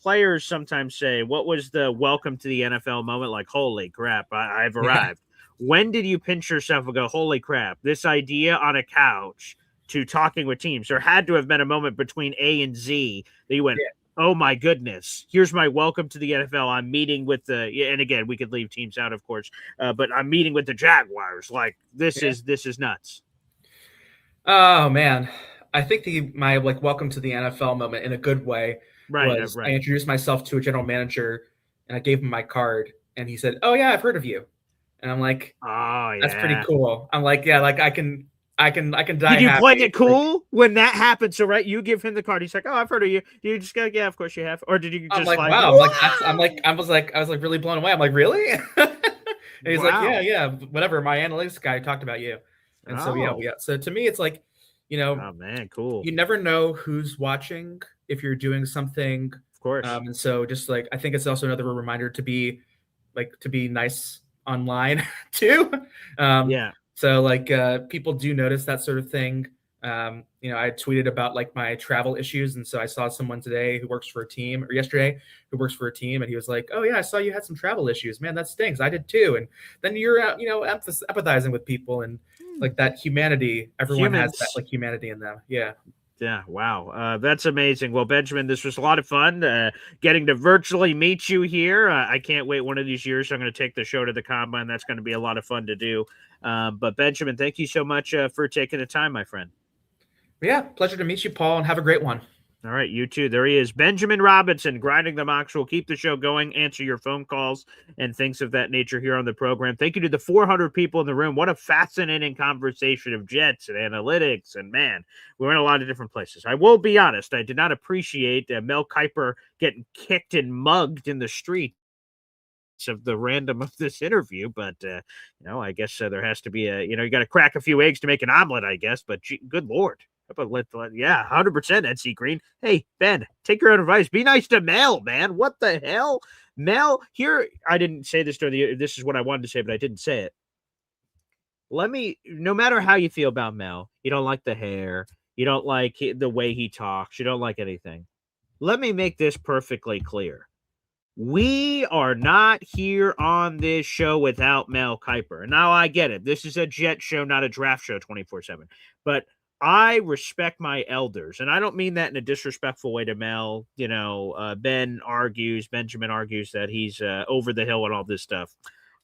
players sometimes say, what was the welcome to the NFL moment? Like, holy crap, I've arrived. Yeah. When did you pinch yourself and go, holy crap, this idea on a couch to talking with teams? There had to have been a moment between A and Z that you went, oh my goodness, here's my welcome to the NFL. I'm meeting with and again, we could leave teams out, of course, but I'm meeting with the Jaguars. Like, this is nuts. Oh man. I think my welcome to the NFL moment in a good way was I introduced myself to a general manager and I gave him my card and he said, "Oh yeah, I've heard of you." And I'm like, "Oh yeah, that's pretty cool." I'm like, "Yeah, like I can die." Did you play it cool when that happened? So you give him the card. He's like, "Oh, I've heard of you." You just go, "Yeah, of course you have." Or did you just wow? I was really blown away. I'm like, "Really?" And he's like, "Yeah, whatever. My analytics guy talked about you." And so yeah. So to me, it's like, oh man, cool. You never know who's watching if you're doing something, of course. And so just like I think it's also another reminder to be nice online too. Yeah. So people do notice that sort of thing. I tweeted about my travel issues, and so I saw someone today who works for a team, or yesterday who works for a team, and he was like, "Oh yeah, I saw you had some travel issues, man. That stinks. I did too." And then you're empathizing with people and that humanity. Everyone has that humanity in them. Yeah. Yeah. Wow. That's amazing. Well, Benjamin, this was a lot of fun getting to virtually meet you here. I can't wait one of these years. I'm going to take the show to the Combine. That's going to be a lot of fun to do. But Benjamin, thank you so much for taking the time, my friend. Yeah. Pleasure to meet you, Paul, and have a great one. All right, you too. There he is, Benjamin Robinson, grinding the mocks. We'll keep the show going, answer your phone calls and things of that nature here on the program. Thank you to the 400 people in the room. What a fascinating conversation of Jets and analytics. And man, we went a lot of different places. I will be honest, I did not appreciate Mel Kiper getting kicked and mugged in the street of the random of this interview, but I guess there has to be you got to crack a few eggs to make an omelet, I guess. But good Lord. Yeah, 100% NC Green. Hey, Ben, take your own advice. Be nice to Mel, man. What the hell? Mel, here, I didn't say this this is what I wanted to say, but I didn't say it. No matter how you feel about Mel, you don't like the hair, you don't like the way he talks, you don't like anything. Let me make this perfectly clear. We are not here on this show without Mel Kiper. And now I get it. This is a Jet show, not a draft show 24/7. But I respect my elders, and I don't mean that in a disrespectful way to Mel. Benjamin argues that he's over the hill and all this stuff.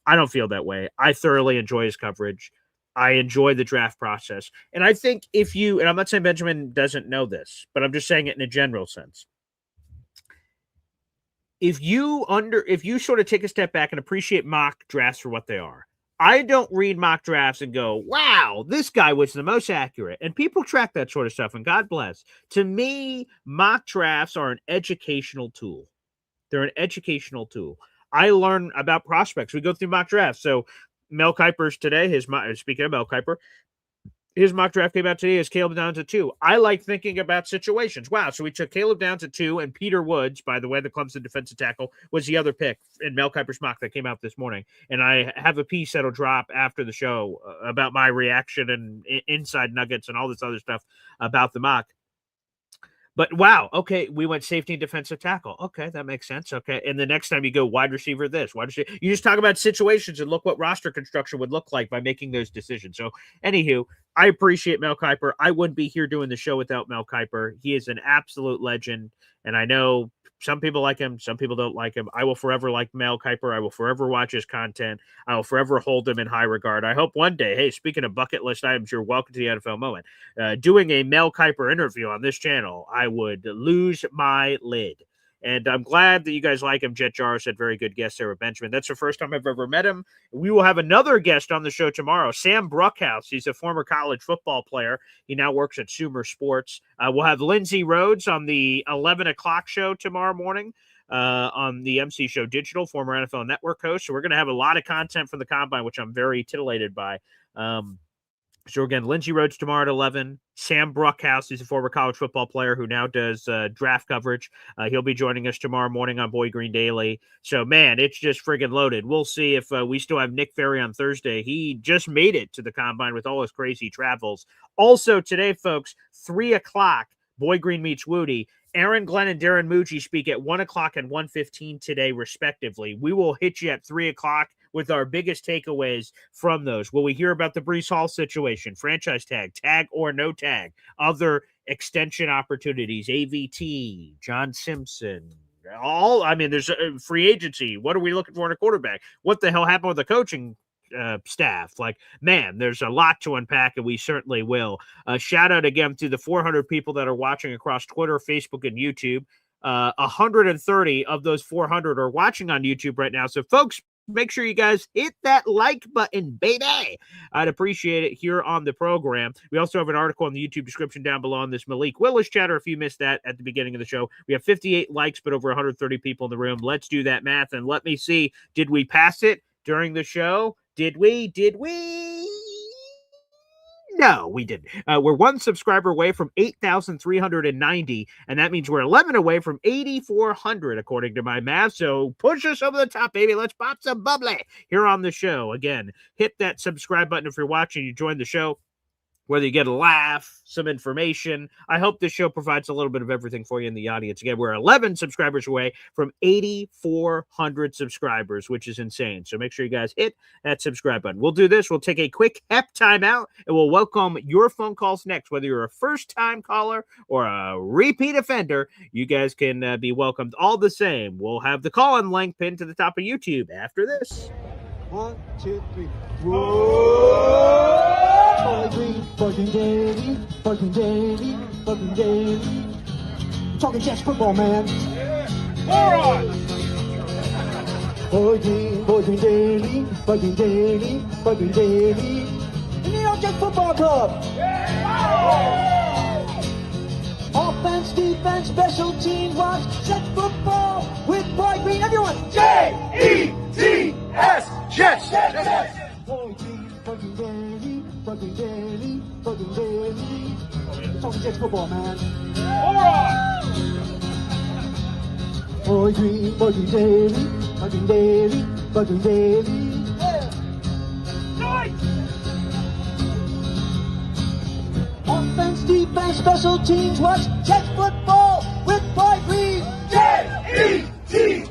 I don't feel that way. I thoroughly enjoy his coverage. I enjoy the draft process. And I think and I'm not saying Benjamin doesn't know this, but I'm just saying it in a general sense. If you sort of take a step back and appreciate mock drafts for what they are, I don't read mock drafts and go, wow, this guy was the most accurate. And people track that sort of stuff, and God bless. To me, mock drafts are an educational tool. They're an educational tool. I learn about prospects. We go through mock drafts. So Mel Kiper's today, speaking of Mel Kiper, His mock draft came out today as Caleb down to 2. I like thinking about situations. Wow, so we took Caleb down to 2, and Peter Woods, by the way, the Clemson defensive tackle, was the other pick in Mel Kiper's mock that came out this morning. And I have a piece that'll drop after the show about my reaction and inside nuggets and all this other stuff about the mock. But wow, okay, we went safety and defensive tackle. Okay, that makes sense. Okay, and the next time you go wide receiver, this wide receiver, you just talk about situations and look what roster construction would look like by making those decisions. So, anywho, I appreciate Mel Kiper. I wouldn't be here doing the show without Mel Kiper. He is an absolute legend, and I know some people like him, some people don't like him. I will forever like Mel Kiper. I will forever watch his content. I will forever hold him in high regard. I hope one day, hey, speaking of bucket list items, you're welcome to the NFL moment. Doing a Mel Kiper interview on this channel, I would lose my lid. And I'm glad that you guys like him. Jet Jar said, very good guest, Sarah Benjamin. That's the first time I've ever met him. We will have another guest on the show tomorrow, Sam Bruckhouse. He's a former college football player. He now works at Sumer Sports. We'll have Lindsey Rhodes on the 11 o'clock show tomorrow morning on the MC Show Digital, former NFL Network host. So we're going to have a lot of content from the Combine, which I'm very titillated by. So again, Lindsey Rhodes tomorrow at 11. Sam Bruckhouse, he's a former college football player who now does draft coverage. He'll be joining us tomorrow morning on Boy Green Daily. So, man, it's just friggin' loaded. We'll see if we still have Nick Ferry on Thursday. He just made it to the Combine with all his crazy travels. Also today, folks, 3 o'clock, Boy Green meets Woody. Aaron Glenn and Darren Mucci speak at 1 o'clock and 1:15 today, respectively. We will hit you at 3 o'clock with our biggest takeaways from those. Will we hear about the Breece Hall situation, franchise tag or no tag, other extension opportunities, AVT, John Simpson, there's a free agency. What are we looking for in a quarterback? What the hell happened with the coaching staff? Like, man, there's a lot to unpack, and we certainly will. Shout out again to the 400 people that are watching across Twitter, Facebook, and YouTube. 130 of those 400 are watching on YouTube right now. So, folks, make sure you guys hit that like button, baby. I'd appreciate it here on the program. We also have an article in the YouTube description down below on this Malik Willis chatter. If you missed that at the beginning of the show, we have 58 likes, but over 130 people in the room. Let's do that math and let me see. Did we pass it during the show? Did we? No, we didn't. We're 1 subscriber away from 8,390, and that means we're 11 away from 8,400, according to my math. So push us over the top, baby. Let's pop some bubbly here on the show. Again, hit that subscribe button if you're watching. You join the show. Whether you get a laugh, some information. I hope this show provides a little bit of everything for you in the audience. Again, we're 11 subscribers away from 8,400 subscribers, which is insane. So make sure you guys hit that subscribe button. We'll do this. We'll take a quick HEP timeout, and we'll welcome your phone calls next. Whether you're a first-time caller or a repeat offender, you guys can be welcomed all the same. We'll have the call-in link pinned to the top of YouTube after this. 1, 2, 3. Whoa! Bugging daily, bugging daily, bugging daily. Talking Jets football, man. Bugging daily, bugging daily, bugging daily. The New York Jets Football Club. Offense, defense, special teams, watch Jets football with Boy Green. Everyone, J-E-T-S, Jets, Jets. Boy Green, bugging daily, bugging daily, bugging daily. Talking Jets football, man. All right. Boy Green, bugging daily, bugging daily, bugging daily. Nice. Offense, defense, special teams, watch Jets football with Boy Green. J-E-T-S,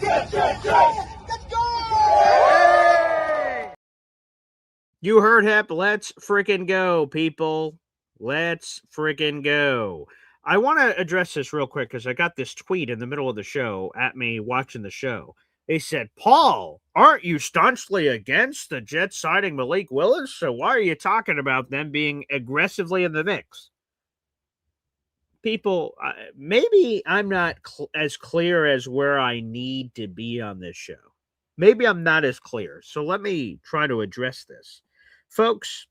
Jets, Jets, Jets. Let's go! You heard HEP. Let's freaking go, people. Let's freaking go. I want to address this real quick because I got this tweet in the middle of the show at me watching the show. They said, Paul, aren't you staunchly against the Jets signing Malik Willis? So why are you talking about them being aggressively in the mix? People, maybe I'm not as clear as where I need to be on this show. Maybe I'm not as clear. So let me try to address this. Folks,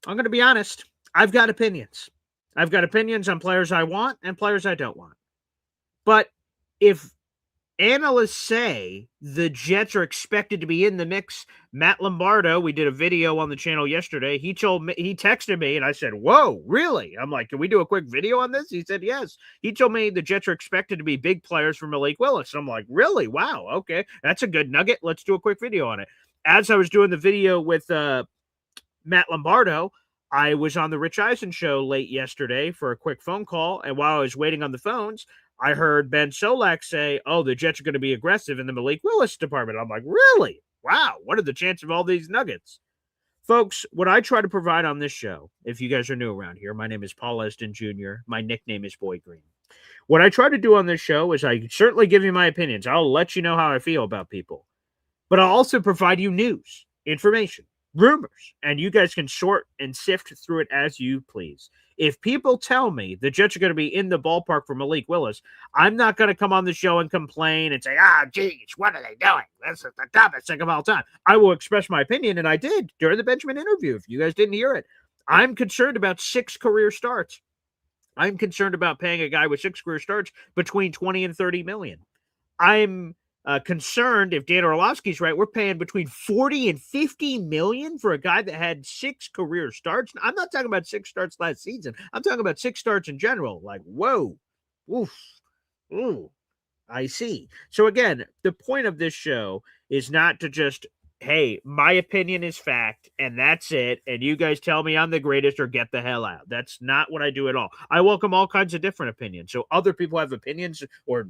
I'm going to be honest. I've got opinions. I've got opinions on players I want and players I don't want. But if analysts say the Jets are expected to be in the mix. Matt Lombardo, we did a video on the channel yesterday. He texted me, and I said, "Whoa, really?" I'm like, "Can we do a quick video on this?" He said, "Yes." He told me the Jets are expected to be big players for Malik Willis. I'm like, "Really? Wow, okay, that's a good nugget. Let's do a quick video on it." As I was doing the video with Matt Lombardo, I was on the Rich Eisen show late yesterday for a quick phone call, and while I was waiting on the phones, I heard Ben Solak say, "Oh, the Jets are going to be aggressive in the Malik Willis department." I'm like, "Really? Wow, what are the chances of all these nuggets?" Folks, what I try to provide on this show, if you guys are new around here, my name is Paul Eston Jr., my nickname is Boy Green. What I try to do on this show is I certainly give you my opinions. I'll let you know how I feel about people, but I'll also provide you news, information, rumors, and you guys can sort and sift through it as you please. If people tell me the Jets are going to be in the ballpark for Malik Willis, I'm not going to come on the show and complain and say, geez, what are they doing? This is the dumbest thing of all time. I will express my opinion, and I did during the Benjamin interview. If you guys didn't hear it, I'm concerned about 6 career starts. I'm concerned about paying a guy with 6 career starts between 20 and 30 million. I'm concerned if Dan Orlovsky's right, we're paying between 40 and 50 million for a guy that had 6 career starts. I'm not talking about 6 starts last season. I'm talking about 6 starts in general. Like, whoa, oof, ooh, I see. So again, the point of this show is not to just, hey, my opinion is fact, and that's it, and you guys tell me I'm the greatest or get the hell out. That's not what I do at all. I welcome all kinds of different opinions. So other people have opinions or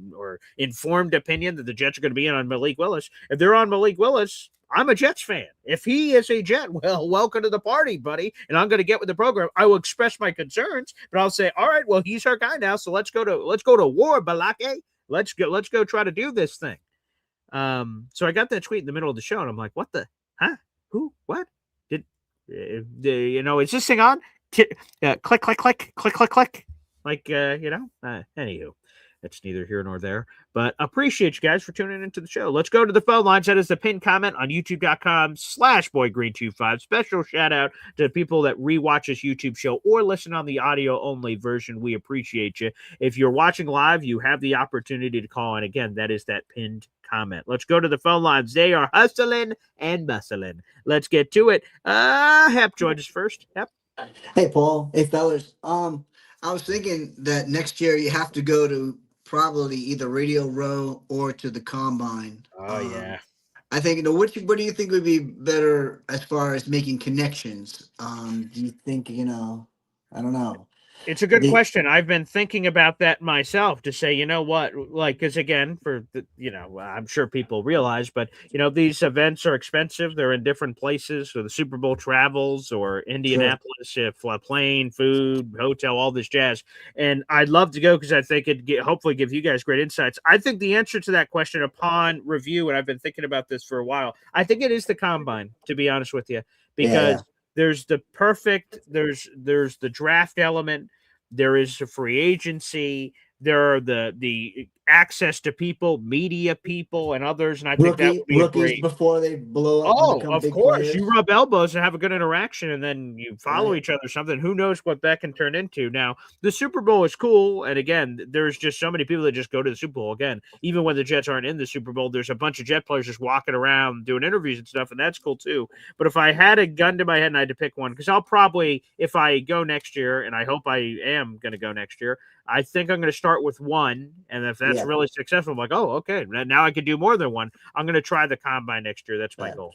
informed opinion that the Jets are going to be in on Malik Willis. If they're on Malik Willis, I'm a Jets fan. If he is a Jet, well, welcome to the party, buddy, and I'm going to get with the program. I will express my concerns, but I'll say, all right, well, he's our guy now, so let's go to war, Balake. Let's go try to do this thing. So I got that tweet in the middle of the show, and I'm like, "What the? Huh? Who? What? Did is this thing on? Click, click, click, click, click, click. Like, anywho, that's neither here nor there. But appreciate you guys for tuning into the show. Let's go to the phone lines. That is the pinned comment on YouTube.com/BoyGreen25. Special shout out to people that rewatch this YouTube show or listen on the audio only version. We appreciate you. If you're watching live, you have the opportunity to call. And again, that is that pinned comment. Let's go to the phone lines. They are hustling and bustling. Let's get to it. Hep joined us first. Hep. Hey, Paul. Hey, fellas. I was thinking that next year you have to go to probably either Radio Row or to the Combine. Oh, yeah. I think, what do you think would be better as far as making connections? Do you think, I don't know. It's a good question. I've been thinking about that myself to say, you know what, like, because again, I'm sure people realize, but, these events are expensive. They're in different places. So the Super Bowl travels or Indianapolis, plane, food, hotel, all this jazz. And I'd love to go because I think it'd hopefully give you guys great insights. I think the answer to that question upon review, and I've been thinking about this for a while, I think it is the Combine, to be honest with you, because there's the draft element. There is a free agency. There are the access to people, media people, and others. And I think that would be rookies before they blow up. Oh, of course. Players. You rub elbows and have a good interaction, and then you follow each other or something. Who knows what that can turn into? Now, the Super Bowl is cool. And again, there's just so many people that just go to the Super Bowl. Again, even when the Jets aren't in the Super Bowl, there's a bunch of Jet players just walking around doing interviews and stuff, and that's cool too. But if I had a gun to my head and I had to pick one, because I'll probably, if I go next year, and I hope I am going to go next year, I think I'm going to start with one, and if that's really successful, I'm like, oh, okay, now I can do more than one. I'm going to try the Combine next year. That's my goal.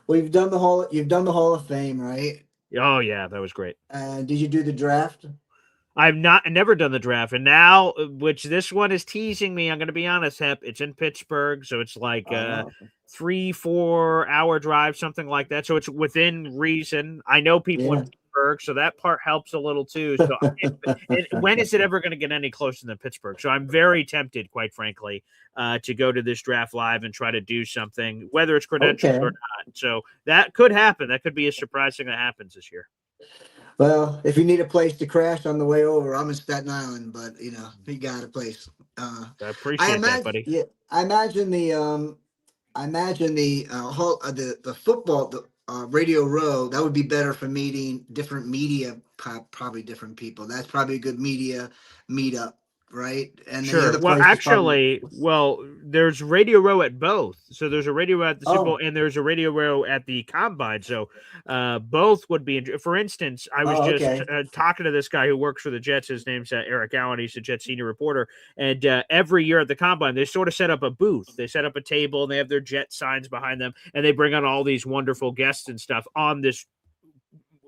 Well, you've done the Hall of Fame, right? Oh yeah, that was great. Did you do the draft? I've never done the draft, and now, which this one is teasing me. I'm going to be honest, Hep. It's in Pittsburgh, so it's like 3-4 hour drive, something like that. So it's within reason. I know people in Pittsburgh, so that part helps a little too. So when is it ever going to get any closer than Pittsburgh? So I'm very tempted, quite frankly, to go to this draft live and try to do something, whether it's credentialed or not. So that could happen. That could be a surprise thing that happens this year. Well, if you need a place to crash on the way over, I'm in Staten Island, but you got a place. I appreciate that, buddy. Yeah, I imagine the football, Radio Row, that would be better for meeting different media, probably different people. That's probably a good media meetup, right? And sure. Well, actually, there's Radio Row at both. So there's a Radio Row at the Super Oh. Bowl and there's a Radio Row at the Combine. So both would be. For instance, I was just talking to this guy who works for the Jets. His name's Eric Allen. He's the Jets senior reporter. And every year at the Combine, they sort of set up a booth. They set up a table and they have their Jet signs behind them. And they bring on all these wonderful guests and stuff on this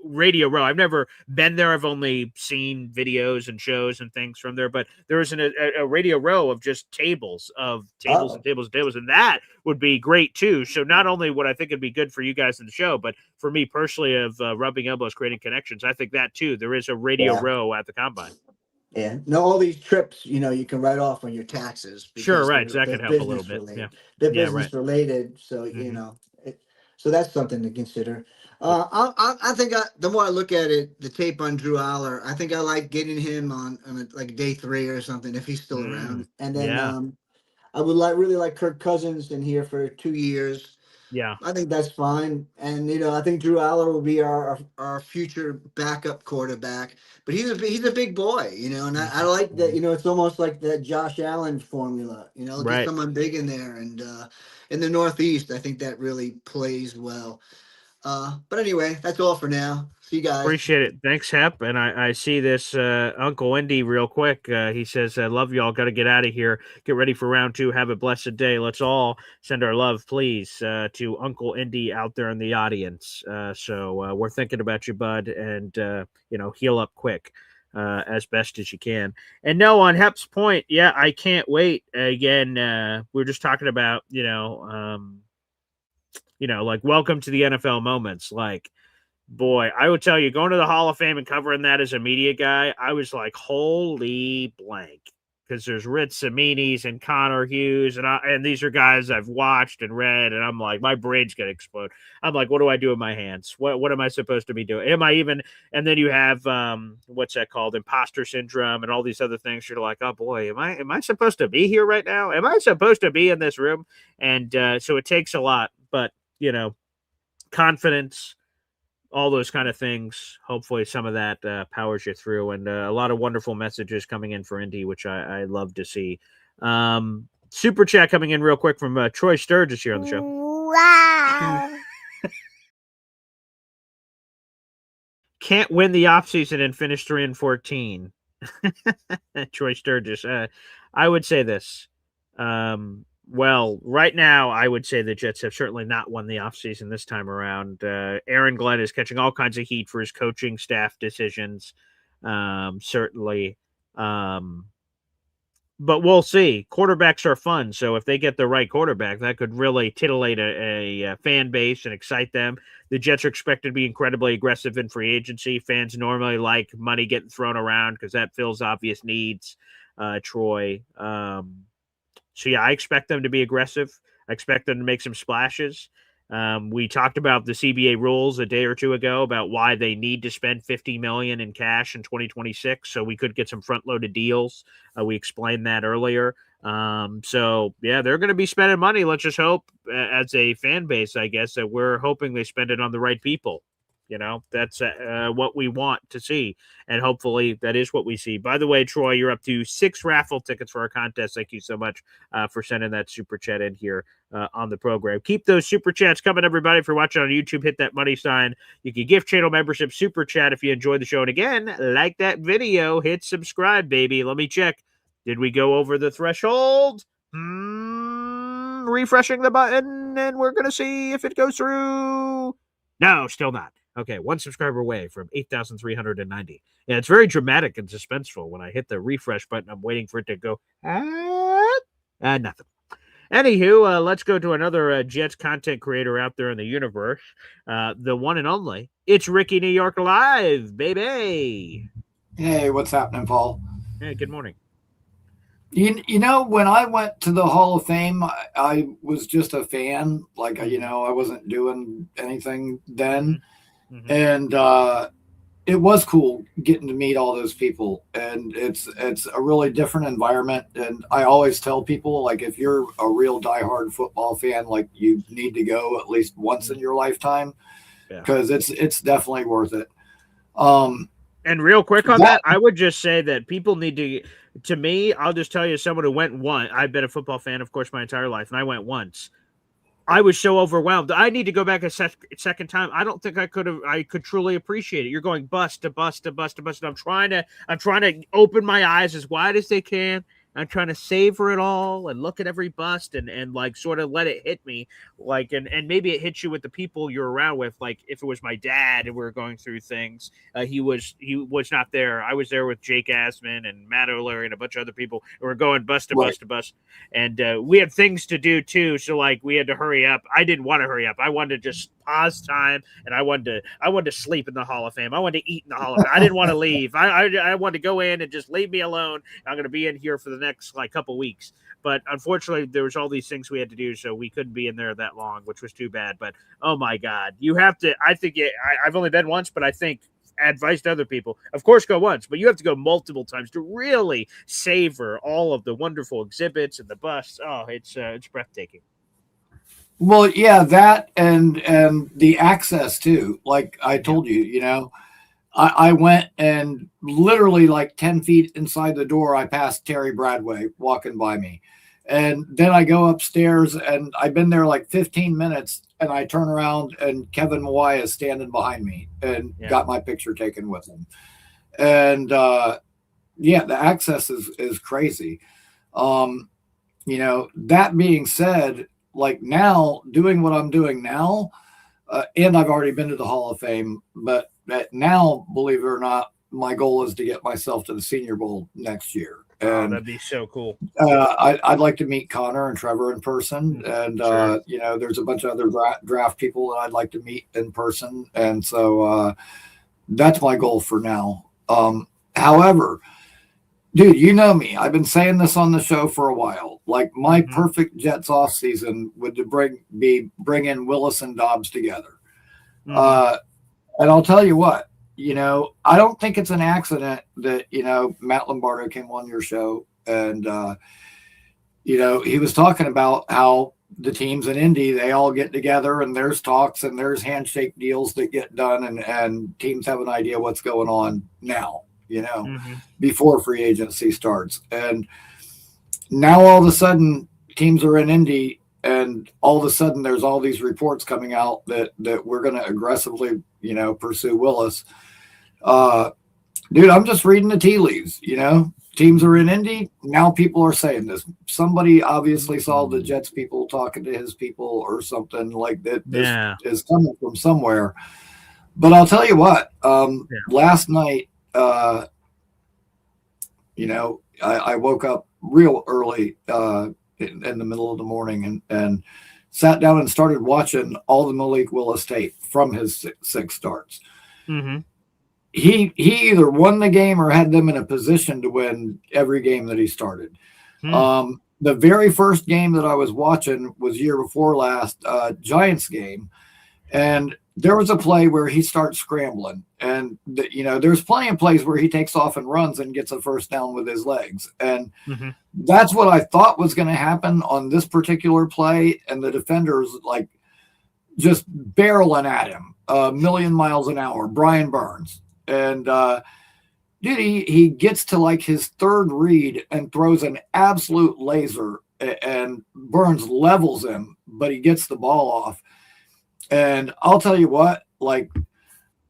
Radio Row. I've never been there. I've only seen videos and shows and things from there, but there is a Radio Row of just tables and tables, and that would be great too. So not only would I think it'd be good for you guys in the show, but for me personally of rubbing elbows, creating connections, I think that too. There is a Radio Row at the Combine. Yeah. No, all these trips, you can write off on your taxes. Sure, right. So that could help a little bit. Related. They're business related, so so that's something to consider. I think the more I look at it, the tape on Drew Aller, I think I like getting him on like day 3 or something if he's still around. And then I would really like Kirk Cousins in here for 2 years. Yeah, I think that's fine. And I think Drew Aller will be our future backup quarterback. But he's a big boy, and I like that. It's almost like that Josh Allen formula. Get someone big in there, and in the Northeast, I think that really plays well. But anyway, that's all for now. See you guys. Appreciate it. Thanks, Hep. And I see this Uncle Indy real quick. He says, I love y'all. Got to get out of here. Get ready for round 2. Have a blessed day. Let's all send our love, please, to Uncle Indy out there in the audience. So we're thinking about you, bud, and, heal up quick. As best as you can. And no, on Hep's point, I can't wait. Again, we're just talking about, like welcome to the NFL moments. Like, boy, I would tell you, going to the Hall of Fame and covering that as a media guy, I was like, holy blank. Because there's Rich Cimini's and Connor Hughes, and these are guys I've watched and read, and I'm like, my brain's gonna explode. I'm like, what do I do with my hands? What am I supposed to be doing? Am I even? And then you have what's that called? Imposter syndrome and all these other things. You're like, oh boy, am I supposed to be here right now? Am I supposed to be in this room? And so it takes a lot, but confidence, all those kind of things. Hopefully some of that powers you through, and a lot of wonderful messages coming in for Indy, which I love to see. Super chat coming in real quick from Troy Sturgis here on the show. Wow. Can't win the offseason and finish 3-14. Troy Sturgis. I would say this. Well, right now, I would say the Jets have certainly not won the offseason this time around. Aaron Glenn is catching all kinds of heat for his coaching staff decisions, certainly. But we'll see. Quarterbacks are fun, so if they get the right quarterback, that could really titillate a fan base and excite them. The Jets are expected to be incredibly aggressive in free agency. Fans normally like money getting thrown around because that fills obvious needs, Troy. So, I expect them to be aggressive. I expect them to make some splashes. We talked about the CBA rules a day or two ago about why they need to spend $50 million in cash in 2026, so we could get some front-loaded deals. We explained that earlier. So, they're going to be spending money. Let's just hope, as a fan base, I guess, that we're hoping they spend it on the right people. That's what we want to see. And hopefully that is what we see. By the way, Troy, you're up to 6 raffle tickets for our contest. Thank you so much for sending that super chat in here on the program. Keep those super chats coming, everybody. If you're watching on YouTube, hit that money sign. You can gift channel membership super chat if you enjoy the show. And again, like that video, hit subscribe, baby. Let me check. Did we go over the threshold? Refreshing the button, and we're going to see if it goes through. No, still not. Okay, 1 subscriber away from 8,390. Yeah, it's very dramatic and suspenseful. When I hit the refresh button, I'm waiting for it to go, nothing. Anywho, let's go to another Jets content creator out there in the universe. The one and only. It's Ricky New York Live, baby. Hey, what's happening, Paul? Hey, good morning. When I went to the Hall of Fame, I was just a fan. Like, I wasn't doing anything then. Mm-hmm. And it was cool getting to meet all those people. And it's a really different environment. And I always tell people, like, if you're a real diehard football fan, like, you need to go at least once in your lifetime, because it's definitely worth it. And real quick on that, I would just say that people need to To me, I'll just tell you, as someone who went once, I've been a football fan, of course, my entire life, and I went once. I was so overwhelmed. I need to go back a second time. I don't think I could truly appreciate it. You're going bust to bust to bust to bust. And I'm trying to open my eyes as wide as they can. I'm trying to savor it all and look at every bust and like sort of let it hit me. Like, and maybe it hits you with the people you're around with. Like if it was my dad and we were going through things, he was not there. I was there with Jake Asman and Matt O'Leary and a bunch of other people. And we're going bust to bust to bust. And we had things to do too. So like we had to hurry up. I didn't want to hurry up. I wanted to just pause time, and I wanted to sleep in the Hall of Fame. I wanted to eat in the Hall of Fame. I didn't want to leave. I wanted to go in and just leave me alone. I'm going to be in here for the next like couple weeks. But unfortunately, there was all these things we had to do, so we couldn't be in there that long, which was too bad. But oh my God, you have to. I think I've only been once, but I think advice to other people, of course, go once, but you have to go multiple times to really savor all of the wonderful exhibits and the busts. Oh, it's breathtaking. Well, yeah, that and the access too. Like I told you, you know, I went and literally like 10 feet inside the door, I passed Terry Bradway walking by me. And then I go upstairs and I've been there like 15 minutes and I turn around and Kevin Mawai is standing behind me and got my picture taken with him. And yeah, the access is crazy. You know, that being said, like now doing what I'm doing now, and I've already been to the Hall of Fame, but now, believe it or not, my goal is to get myself to the Senior Bowl next year. And that'd be so cool. I'd like to meet Connor and Trevor in person. And, you know, there's a bunch of other draft people that I'd like to meet in person. And so that's my goal for now. However, dude, you know me. I've been saying this on the show for a while. Like my perfect Jets off season would bring in Willis and Dobbs together. And I'll tell you what, you know, I don't think it's an accident that, you know, Matt Lombardo came on your show and, you know, he was talking about how the teams in Indy, they all get together and there's talks and there's handshake deals that get done and teams have an idea what's going on now, you know, before free agency starts. And now all of a sudden teams are in Indy and all of a sudden there's all these reports coming out that we're going to aggressively, you know, pursue Willis. Dude, I'm just reading the tea leaves, you know, teams are in Indy. Now people are saying this. Somebody obviously saw the Jets people talking to his people or something like that. This is coming from somewhere. But I'll tell you what, last night, you know, I woke up real early in the middle of the morning and sat down and started watching all the Malik Willis tape from his six starts. He either won the game or had them in a position to win every game that he started. The very first game that I was watching was year before last, Giants game. And there was a play where he starts scrambling and you know, there's plenty of plays where he takes off and runs and gets a first down with his legs. And that's what I thought was going to happen on this particular play. And the defenders like just barreling at him a million miles an hour, Brian Burns. And dude, he gets to like his third read and throws an absolute laser and Burns levels him, but he gets the ball off. And I'll tell you what, like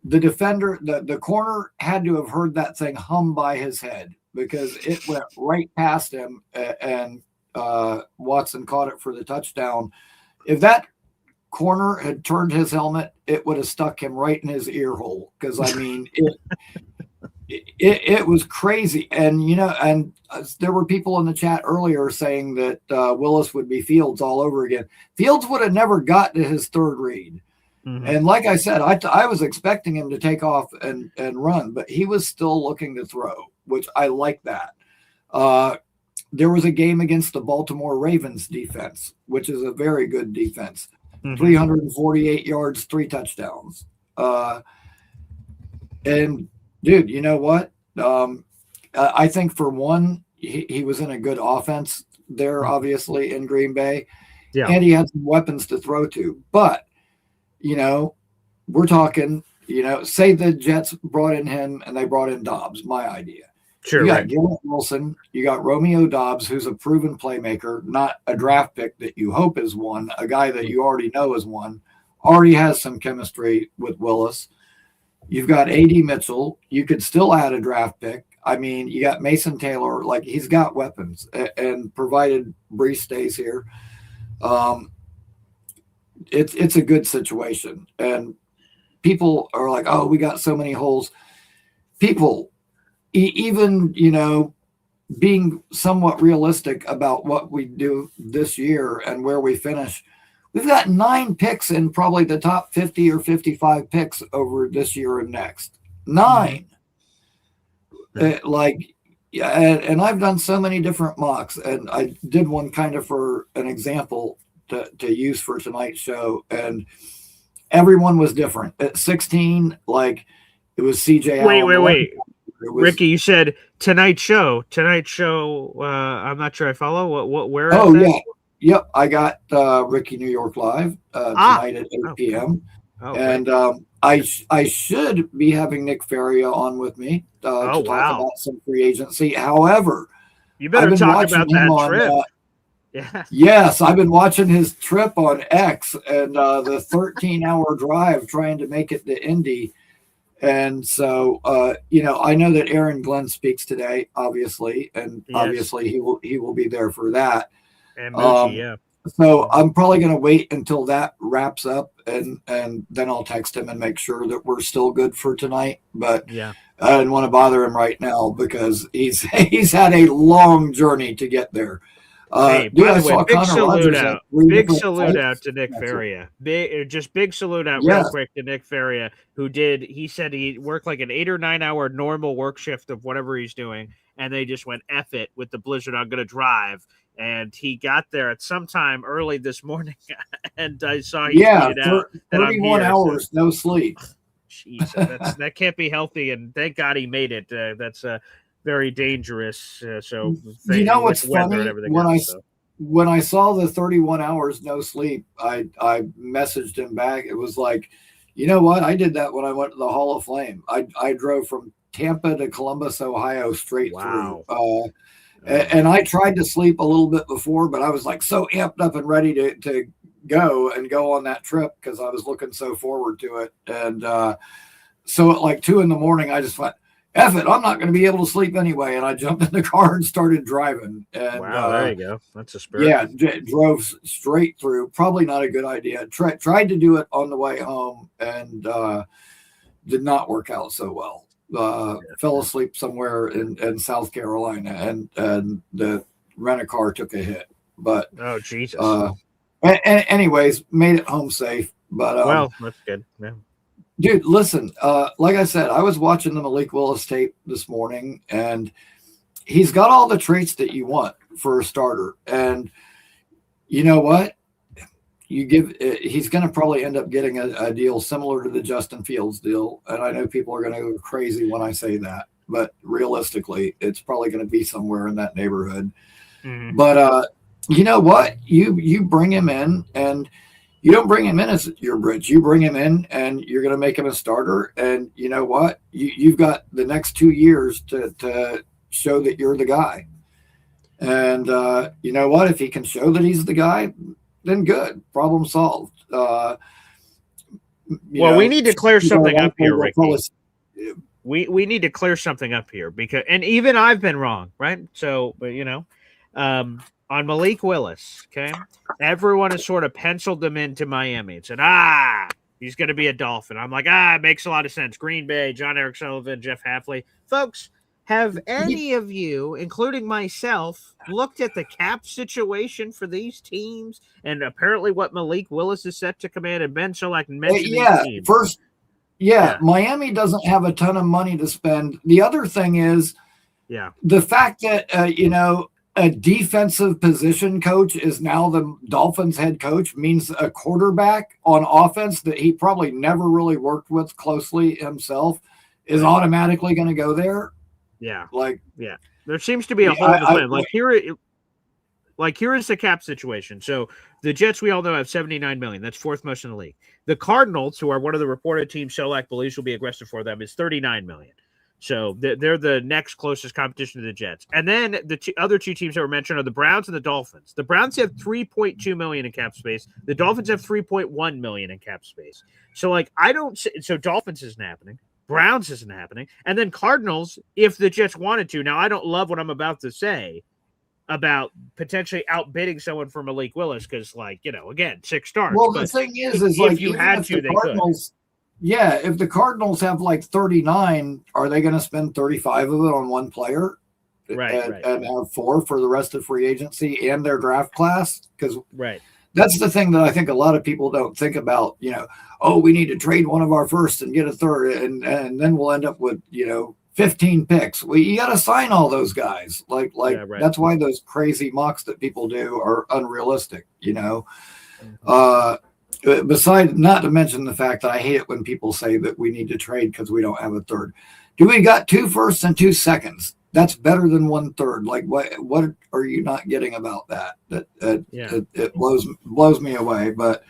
the defender, the corner had to have heard that thing hum by his head because it went right past him and Watson caught it for the touchdown. If that corner had turned his helmet, it would have stuck him right in his ear hole. Because I mean, it was crazy. And, you know, and there were people in the chat earlier saying that Willis would be Fields all over again. Fields would have never got to his third read. And like I said, I was expecting him to take off and run, but he was still looking to throw, which I like that. There was a game against the Baltimore Ravens defense, which is a very good defense. 348 yards, 3 touchdowns. And dude, you know what? I think for one, he was in a good offense there, obviously in Green Bay, and he had some weapons to throw to. But you know, we're talking, you know, say the Jets brought in him and they brought in Dobbs, my idea. Sure, You got right. Garrett Wilson. You got Romeo Dobbs, who's a proven playmaker, not a draft pick that you hope is one, a guy that you already know is one, already has some chemistry with Willis. You've got A.D. Mitchell. You could still add a draft pick. I mean, you got Mason Taylor. Like, he's got weapons, and provided Brees stays here, it's a good situation. And people are like, oh, we got so many holes. People, even, being somewhat realistic about what we do this year and where we finish, we've got 9 picks in probably the top 50 or 55 picks over this year and next. 9. And I've done so many different mocks, and I did one kind of for an example to use for tonight's show, and everyone was different. At 16, like, it was CJ Allen. Wait. Ricky, you said tonight's show. I'm not sure I follow. What? Where? Oh, yeah. Yep. I got Ricky New York Live tonight at 8 p.m. And I should be having Nick Faria on with me to talk about some free agency. However, you better talk about that trip. Yes, I've been watching his trip on X and the 13-hour drive trying to make it to Indy. And so, I know that Aaron Glenn speaks today, obviously, and obviously he will be there for that. And Moochie, So I'm probably going to wait until that wraps up, and then I'll text him and make sure that we're still good for tonight. But I didn't want to bother him right now because he's had a long journey to get there. Hey, by the way, big salute out to Nick Faria. Big salute out real quick to Nick Faria, he said he worked like an 8 or 9 hour normal work shift of whatever he's doing, and they just went F it with the blizzard. I'm going to drive. And he got there at some time early this morning, and I saw he tweeted out that 31 hours, no sleep. Jeez, that can't be healthy, and thank God he made it. That's very dangerous. So you know what's funny? When I saw the 31 hours no sleep, I messaged him back. It was like, you know what? I did that when I went to the Hall of Fame. I drove from Tampa to Columbus, Ohio, straight through. And I tried to sleep a little bit before, but I was like so amped up and ready to go on that trip because I was looking so forward to it. And so at like 2 a.m, I just went, F it, I'm not going to be able to sleep anyway. And I jumped in the car and started driving. And, there you go. That's a spirit. Yeah, drove straight through. Probably not a good idea. Tried to do it on the way home and did not work out so well. Fell asleep somewhere in South Carolina, and the rent-a-car took a hit. But oh Jesus! Anyways, made it home safe. But that's good. Yeah. Dude, listen. Like I said, I was watching the Malik Willis tape this morning, and he's got all the traits that you want for a starter. And you know what? He's going to probably end up getting a deal similar to the Justin Fields deal. And I know people are going to go crazy when I say that, but realistically, it's probably going to be somewhere in that neighborhood. Mm-hmm. But you know what? You bring him in, and you don't bring him in as your bridge. You bring him in, and you're going to make him a starter. And you know what? You've got the next 2 years to show that you're the guy. And you know what? If he can show that he's the guy, then good. Problem solved. We need to clear something up here, Ricky. We need to clear something up here because, and even I've been wrong, right? So, on Malik Willis, okay, everyone has sort of penciled them into Miami and said, he's going to be a Dolphin. I'm like, it makes a lot of sense. Green Bay, John Eric Sullivan, Jeff Hafley. Folks, have any of you, including myself, looked at the cap situation for these teams and apparently what Malik Willis is set to command? And Ben Sholak mentioned these teams. Miami doesn't have a ton of money to spend. The other thing is the fact that, a defensive position coach is now the Dolphins head coach means a quarterback on offense that he probably never really worked with closely himself is automatically going to go there. Yeah. There seems to be a hole in the plan. Here is the cap situation. So the Jets, we all know, have $79 million. That's fourth most in the league. The Cardinals, who are one of the reported teams Sholak believes will be aggressive for them, is $39 million. So they're the next closest competition to the Jets. And then the other two teams that were mentioned are the Browns and the Dolphins. The Browns have $3.2 million in cap space. The Dolphins have $3.1 million in cap space. So like so Dolphins isn't happening. Browns isn't happening. And then Cardinals, if the Jets wanted to. Now, I don't love what I'm about to say about potentially outbidding someone for Malik Willis because, like, again, 6 starts. Well, the thing is if like you had to, they could. Yeah, if the Cardinals have like 39, are they going to spend 35 of it on one player? Right. And have 4 for the rest of free agency and their draft class? Because right. That's the thing that I think a lot of people don't think about, we need to trade one of our first and get a third, and then we'll end up with, 15 picks. Well, you got to sign all those guys. Like right. That's why those crazy mocks that people do are unrealistic, Besides, not to mention the fact that I hate it when people say that we need to trade because we don't have a third. Do we got 2 firsts and 2 seconds? That's better than 1/3. Like, what are you not getting about that? It blows me away. But,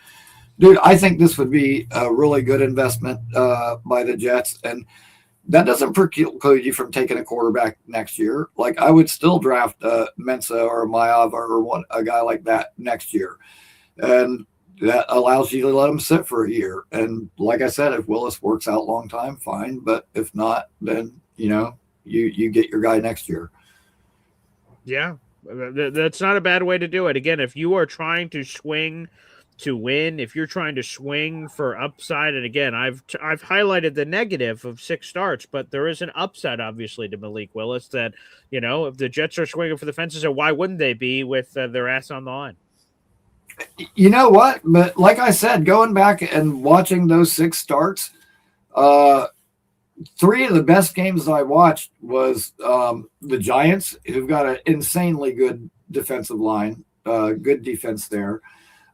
dude, I think this would be a really good investment by the Jets. And that doesn't preclude you from taking a quarterback next year. Like, I would still draft Mensa or Mayav or a guy like that next year. And that allows you to let him sit for a year. And like I said, if Willis works out long time, fine. But if not, then, you get your guy next year. Yeah, that's not a bad way to do it. Again, if you are trying to swing to win, if you're trying to swing for upside, and again, I've highlighted the negative of 6 starts, but there is an upside, obviously, to Malik Willis that, if the Jets are swinging for the fences, or why wouldn't they be with their ass on the line? You know what? But like I said, going back and watching those 6 starts, 3 of the best games that I watched was the Giants, who've got an insanely good defensive line, good defense there.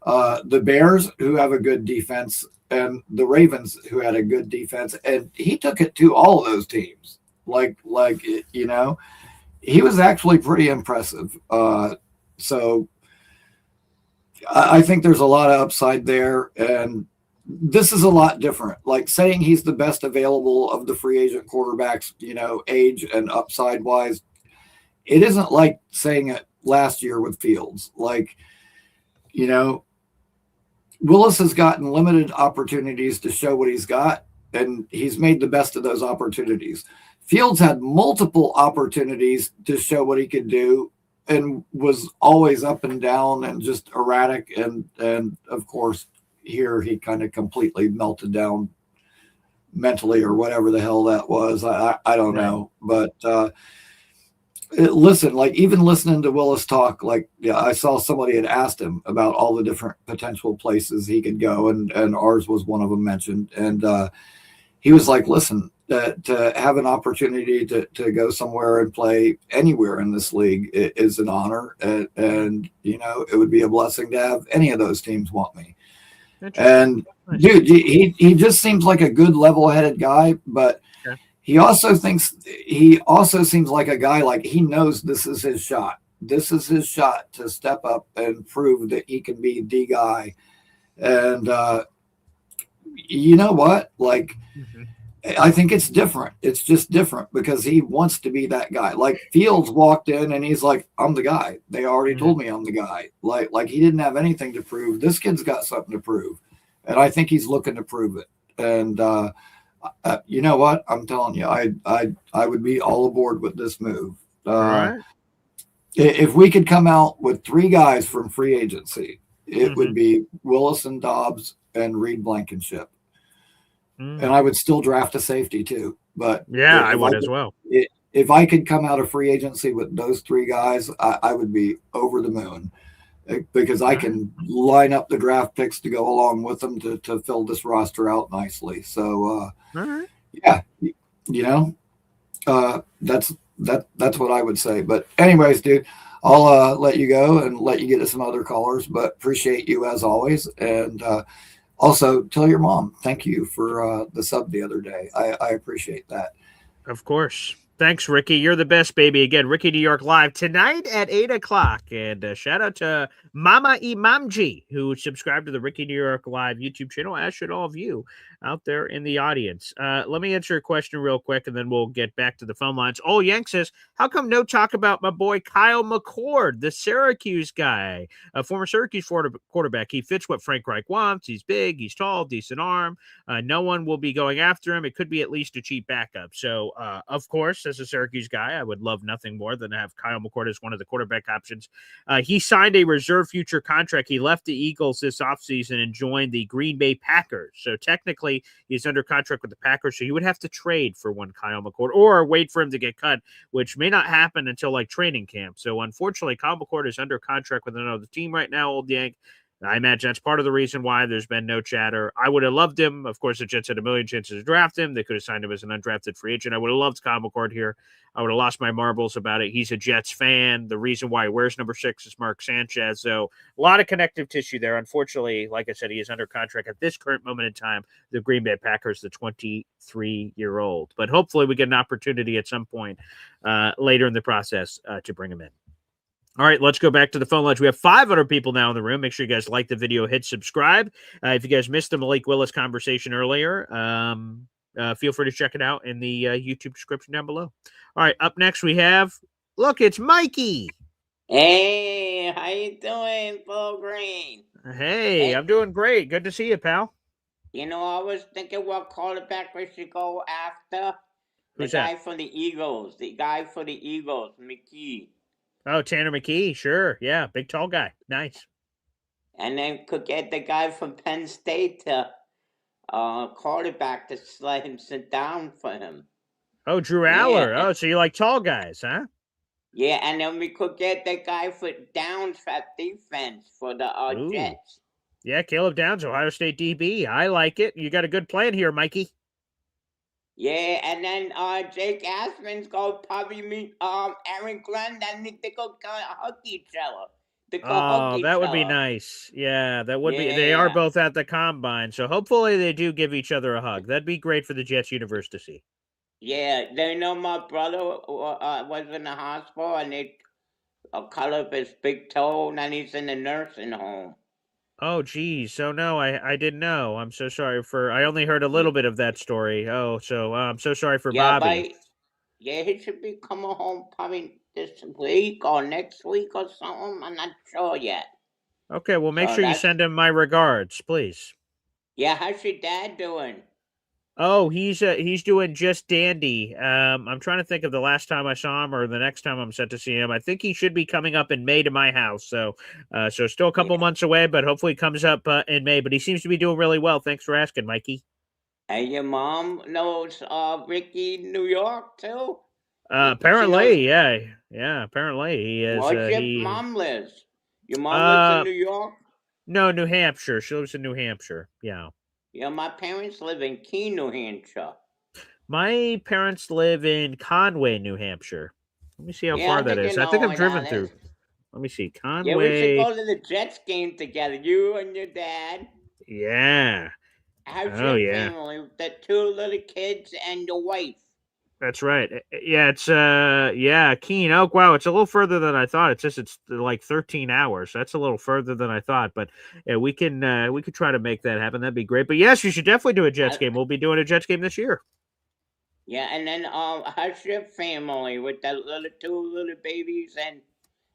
The Bears, who have a good defense, and the Ravens, who had a good defense. And he took it to all of those teams. He was actually pretty impressive. So I think there's a lot of upside there. And this is a lot different. Like saying he's the best available of the free agent quarterbacks, age and upside wise. It isn't like saying it last year with Fields. Willis has gotten limited opportunities to show what he's got, and he's made the best of those opportunities. Fields had multiple opportunities to show what he could do and was always up and down and just erratic. And of course, here he kind of completely melted down mentally or whatever the hell that was. I don't know. But listen, even listening to Willis talk, I saw somebody had asked him about all the different potential places he could go, and ours was one of them mentioned. And he was like, listen, to have an opportunity to go somewhere and play anywhere in this league is an honor. And it would be a blessing to have any of those teams want me. And dude, he just seems like a good level-headed guy, but he also seems like a guy he knows this is his shot. This is his shot to step up and prove that he can be the guy. And you know what? I think it's different. It's just different because he wants to be that guy. Fields walked in and he's like, I'm the guy. They already told me I'm the guy. Like he didn't have anything to prove. This kid's got something to prove. And I think he's looking to prove it. And you know what? I'm telling you, I would be all aboard with this move. Right. If we could come out with 3 guys from free agency, it would be Willis and Dobbs and Reed Blankenship. And I would still draft a safety too. But yeah, I would as well. If I could come out of free agency with those 3 guys, I would be over the moon because I can line up the draft picks to go along with them to fill this roster out nicely. So, yeah, that's what I would say. But anyways, dude, I'll let you go and let you get to some other callers, but appreciate you as always. And, also, tell your mom thank you for the sub the other day. I appreciate that. Of course. Thanks, Ricky. You're the best, baby. Again, Ricky New York Live tonight at 8 o'clock. And shout out to Mama Imamji, who subscribed to the Ricky New York Live YouTube channel, as should all of you out there in the audience. Let me answer a question real quick, and then we'll get back to the phone lines. Oh, Yank says, how come no talk about my boy Kyle McCord, the Syracuse guy, a former Syracuse quarterback? He fits what Frank Reich wants. He's big, he's tall, decent arm. No one will be going after him. It could be at least a cheap backup. So, of course, as a Syracuse guy, I would love nothing more than to have Kyle McCord as one of the quarterback options. He signed a reserve future contract. He left the Eagles this offseason and joined the Green Bay Packers. So technically, he's under contract with the Packers. So you would have to trade for one Kyle McCord or wait for him to get cut, which may not happen until like training camp. So unfortunately, Kyle McCord is under contract with another team right now, Old Yank. I imagine that's part of the reason why there's been no chatter. I would have loved him. Of course, the Jets had a million chances to draft him. They could have signed him as an undrafted free agent. I would have loved Kyle McCord here. I would have lost my marbles about it. He's a Jets fan. The reason why he wears number 6 is Mark Sanchez. So a lot of connective tissue there. Unfortunately, like I said, he is under contract at this current moment in time. The Green Bay Packers, the 23-year-old. But hopefully we get an opportunity at some point later in the process to bring him in. All right, let's go back to the phone lines. We have 500 people now in the room. Make sure you guys like the video, hit subscribe. If you guys missed the Malik Willis conversation earlier, feel free to check it out in the YouTube description down below. All right, up next we have, look, it's Mikey. Hey, how you doing, Paul Green? Hey, I'm doing great. Good to see you, pal. You know, I was thinking what quarterback we should go after. Who's the guy that? for the Eagles. The guy for the Eagles, McKee. Oh, Tanner McKee, sure. Yeah, big, tall guy. Nice. And then could get the guy from Penn State to quarterback to let him sit down for him. Oh, Drew Aller. Oh, so you like tall guys, huh? Yeah, and then we could get the guy for Downs at defense for the Jets. Yeah, Caleb Downs, Ohio State DB. I like it. You got a good plan here, Mikey. Yeah, and then Jake Asman's going to probably meet Aaron Glenn. Then they go hug each other. Oh, that would be nice. Yeah, that would be. They are both at the combine, so hopefully they do give each other a hug. That'd be great for the Jets universe to see. Yeah, they know my brother was in the hospital and they cut up his big toe and then he's in the nursing home. Oh, geez. So no, I didn't know. I'm so sorry I only heard a little bit of that story. Oh, so I'm so sorry for Bobby. Yeah, he should be coming home probably this week or next week or something. I'm not sure yet. Okay, well, make sure you send him my regards, please. Yeah, how's your dad doing? Oh, he's doing just dandy. I'm trying to think of the last time I saw him or the next time I'm set to see him. I think he should be coming up in May to my house. So still a couple months away, but hopefully he comes up in May. But he seems to be doing really well. Thanks for asking, Mikey. And your mom knows Ricky New York too? Apparently, yeah. Apparently he is. Where's your mom lives? Your mom lives in New York? No, New Hampshire. She lives in New Hampshire. Yeah. Yeah, my parents live in Keene, New Hampshire. My parents live in Conway, New Hampshire. Let me see how far that is. I think I've driven through. Let me see. Conway. Yeah, we should go to the Jets game together. You and your dad. Yeah. How's your family? The 2 little kids and your wife. That's right. Yeah, it's Keene Oak. Wow, it's a little further than I thought. It's like 13 hours. That's a little further than I thought. But yeah, we could try to make that happen. That'd be great. But yes, you should definitely do a Jets game. We'll be doing a Jets game this year. Yeah, and then how's your family with the 2 little babies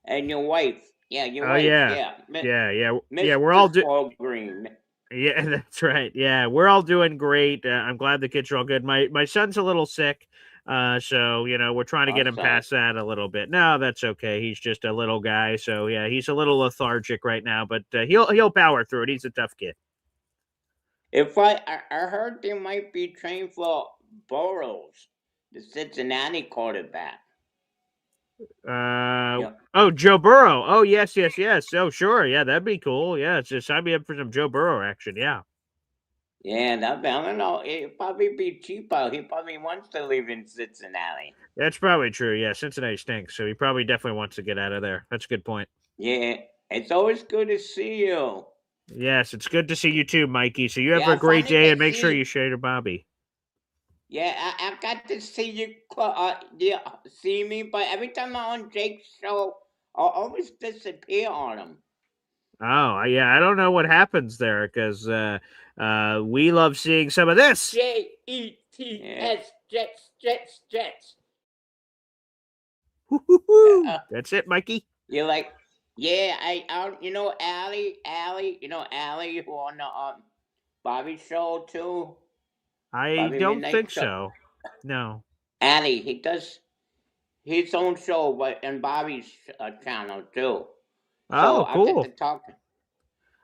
and your wife? Yeah, your wife. Yeah. We're all doing Green. Yeah, that's right. Yeah, we're all doing great. I'm glad the kids are all good. My son's a little sick. So, we're trying to get him past that a little bit. No, that's okay. He's just a little guy. So, yeah, he's a little lethargic right now, but he'll power through it. He's a tough kid. If I heard they might be trained for Burrows, the Cincinnati quarterback. Oh, Joe Burrow. Oh, yes. Oh, sure. Yeah, that'd be cool. Yeah, it's just sign me up for some Joe Burrow action. Yeah. Yeah, I don't know. It'd probably be cheaper. He probably wants to live in Cincinnati. That's probably true. Yeah, Cincinnati stinks, so he probably definitely wants to get out of there. That's a good point. Yeah, it's always good to see you. Yes, it's good to see you too, Mikey. So you have a great day, and make sure you share to Bobby. Yeah, I got to see you, see me, but every time I'm on Jake's show, I always disappear on him. Oh, yeah, I don't know what happens there because we love seeing some of this. Jets, Jets, Jets, Jets. That's it, Mikey. You're like, yeah, you know, Allie, who on the Bobby show too. I Bobby don't Midnight think Show. so. No. Allie, he does his own show, but on Bobby's channel too. So Oh, I get cool. to talk.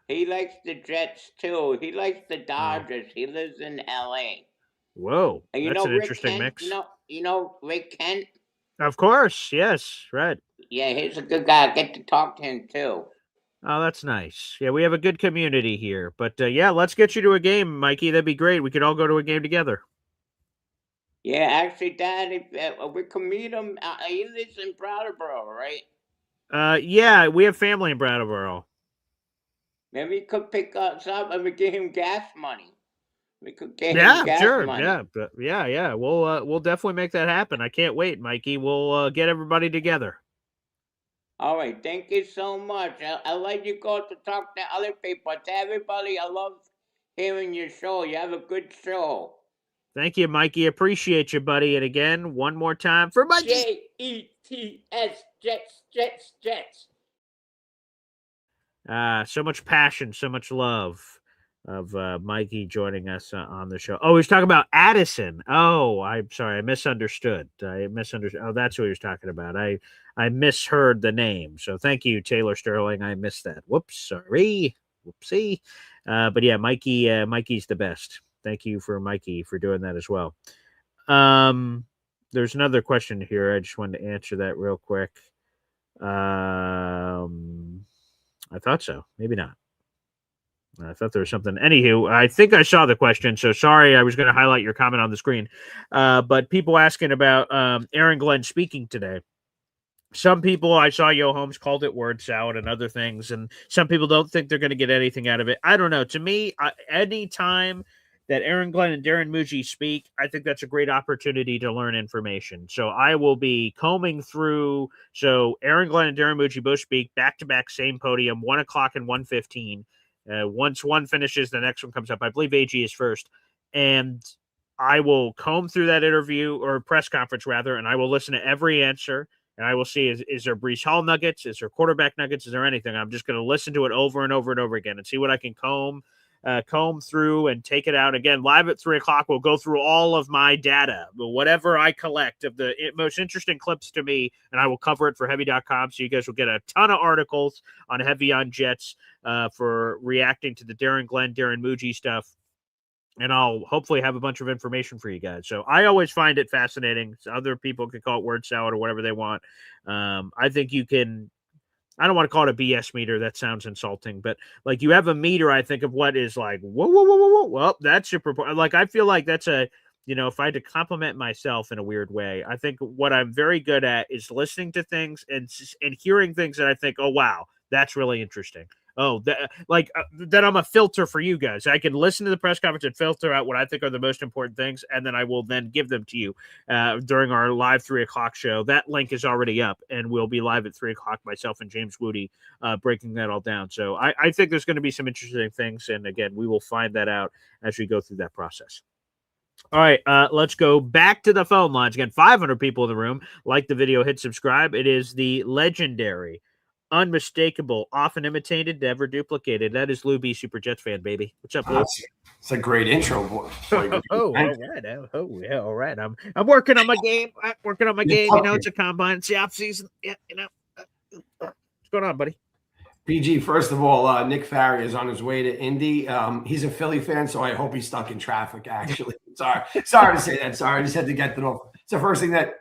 He likes the Jets too. He likes the Oh. Dodgers. He lives in L.A. Whoa, And you that's know an Rick interesting Kent. mix. You know Rick Kent. Of course, yes, right. Yeah, he's a good guy. I get to talk to him too. Oh, that's nice. Yeah, we have a good community here. But yeah, let's get you to a game, Mikey. That'd be great. We could all go to a game together. Yeah, actually, Dad, we can meet him. He lives in Brattleboro, right? Yeah, we have family in Brattleboro. Maybe you could pick us up and we give him gas money. We could get him gas sure. money. Yeah. We'll definitely make that happen. I can't wait, Mikey. We'll get everybody together. All right, thank you so much. I'll let you go to talk to other people. To everybody, I love hearing your show. You have a good show. Thank you, Mikey. Appreciate you, buddy. And again, one more time for Mikey. Jets, Jets, Jets, Jets. So much passion, so much love of Mikey joining us on the show. Oh, he's talking about Addison. Oh, I'm sorry, I misunderstood. Oh, that's what he was talking about. I misheard the name. So thank you, Taylor Sterling. I missed that. Whoops, sorry. Whoopsie. But yeah, Mikey's the best. Thank you for Mikey for doing that as well. There's another question here. I just wanted to answer that real quick. I thought so. Maybe not. I thought there was something. Anywho, I think I saw the question. So sorry, I was going to highlight your comment on the screen. But people asking about Aaron Glenn speaking today. Some people, I saw Yo Holmes called it word salad and other things, and some people don't think they're going to get anything out of it. I don't know. To me, any time that Aaron Glenn and Darren Muji speak, I think that's a great opportunity to learn information. So I will be combing through. So Aaron Glenn and Darren Muji both speak back-to-back, same podium, 1 o'clock and 1:15. Once one finishes, the next one comes up. I believe AG is first. And I will comb through that interview or press conference, rather, and I will listen to every answer. And I will see, is there Breece Hall nuggets? Is there quarterback nuggets? Is there anything? I'm just going to listen to it over and over and over again and see what I can comb through and take it out. Again, live at 3 o'clock, we'll go through all of my data, whatever I collect of the most interesting clips to me, and I will cover it for Heavy.com. So you guys will get a ton of articles on Heavy on Jets for reacting to the Darren Glenn, Darren Muji stuff. And I'll hopefully have a bunch of information for you guys. So I always find it fascinating. So other people can call it word salad or whatever they want. I think you can. I don't want to call it a BS meter. That sounds insulting. But like you have a meter, I think, of what is like, whoa. Well, that's your like. I feel like that's a, if I had to compliment myself in a weird way, I think what I'm very good at is listening to things and hearing things that I think, oh, wow, that's really interesting. Oh, that I'm a filter for you guys. I can listen to the press conference and filter out what I think are the most important things, and then I will then give them to you during our live 3 o'clock show. That link is already up, and we'll be live at 3 o'clock, myself and James Woody, breaking that all down. So I think there's going to be some interesting things, and again, we will find that out as we go through that process. All right, let's go back to the phone lines. Again, 500 people in the room. Like the video, hit subscribe. It is the legendary, unmistakable, often imitated, never duplicated. That is Lou B, Super Jets fan, baby. What's up, Lou? It's a great intro, boy. All right. All right. I'm working on my game. It's a combine. It's the off season. Yeah, what's going on, buddy? PG, first of all, Nick Farry is on his way to Indy. He's a Philly fan, so I hope he's stuck in traffic, actually. Sorry to say that. Sorry. I just had to get that off. It's the first thing that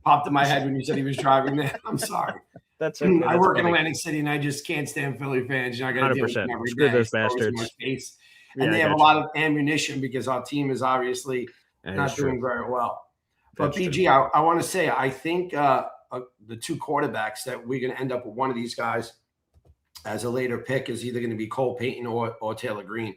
popped in my head when you said he was driving there. I'm sorry. That's okay. I work in Atlantic City, and I just can't stand Philly fans. I got to deal with them every day. Those bastards. And they have a lot of ammunition because our team is obviously not doing very well. But BG, I want to say, I think the two quarterbacks that we're going to end up with one of these guys as a later pick is either going to be Cole Payton or Taylor Green.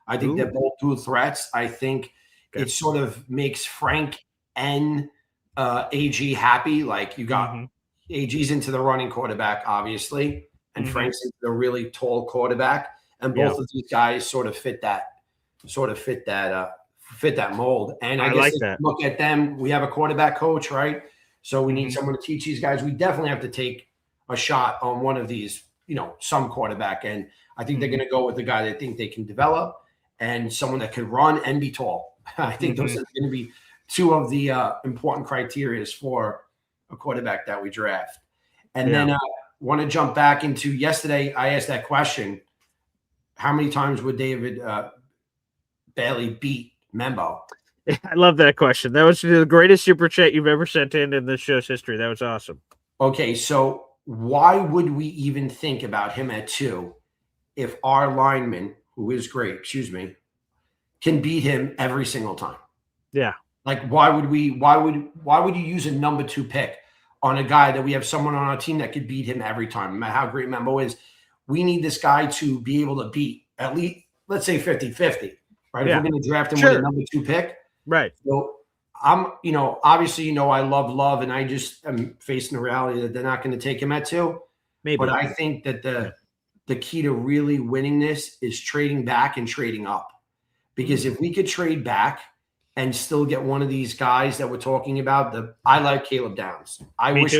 I think they're both dual threats. I think it sort of makes Frank and AG happy. Like you got AG's into the running quarterback, obviously, and Frank's into the really tall quarterback, and both of these guys sort of fit that mold. And I guess like if that. you look at them, we have a quarterback coach, right? So we need someone to teach these guys. We definitely have to take a shot on one of these, some quarterback. And I think they're going to go with the guy they think they can develop and someone that can run and be tall. I think those are going to be two of the important criteria for a quarterback that we draft. And then I want to jump back into yesterday. I asked that question: how many times would David Bailey beat Membo? I love that question. That was the greatest super chat you've ever sent in this show's history. That was awesome. Okay, so why would we even think about him at 2 if our lineman, who is great, can beat him every single time? Yeah. Like, why would you use a number 2 pick on a guy that we have someone on our team that could beat him every time? No matter how great Membo is, we need this guy to be able to beat at least, let's say 50-50, right? Yeah. If we're going to draft him with a number 2 pick. Right. So I'm, obviously, I love, and I just am facing the reality that they're not going to take him at 2. Maybe. But I think that the key to really winning this is trading back and trading up. Because if we could trade back and still get one of these guys that we're talking about, I like Caleb Downs. I wish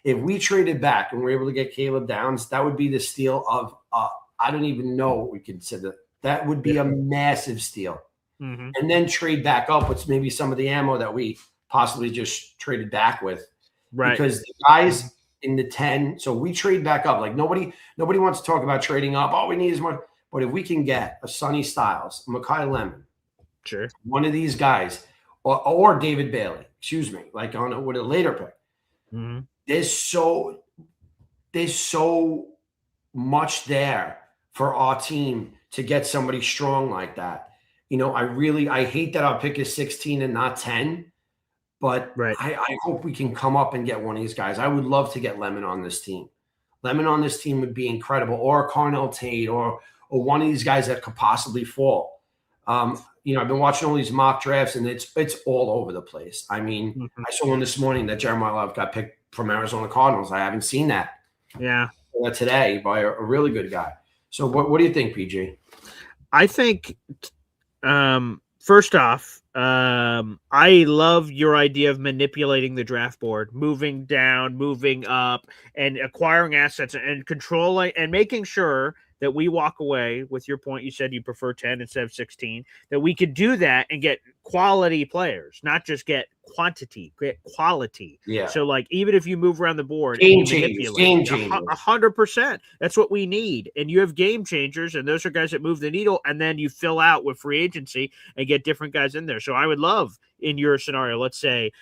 if we traded back and we're able to get Caleb Downs, that would be the steal of I don't even know what we consider. That would be a massive steal. And then trade back up with maybe some of the ammo that we possibly just traded back with. Right. Because the guys in the 10, so we trade back up. Like nobody wants to talk about trading up. All we need is more. But if we can get a Sonny Styles, Mekhi Lemon, one of these guys, or David Bailey, like with a later pick, there's so much there for our team to get somebody strong like that. I hate that our pick is 16 and not 10, but I hope we can come up and get one of these guys. I would love to get Lemon on this team. Lemon on this team would be incredible, or Carnell Tate, or one of these guys that could possibly fall. I've been watching all these mock drafts, and it's all over the place. I mean, I saw one this morning that Jeremiah Love got picked from Arizona Cardinals. I haven't seen that. Yeah. Today by a really good guy. So what do you think, PG? I think, first off, I love your idea of manipulating the draft board, moving down, moving up, and acquiring assets and controlling and making sure that we walk away with your point. You said you prefer 10 instead of 16, that we could do that and get quality players, not just get quantity, get quality. Yeah. So like, even if you move around the board, game changers, 100%, that's what we need. And you have game changers, and those are guys that move the needle, and then you fill out with free agency and get different guys in there. So I would love, in your scenario, let's say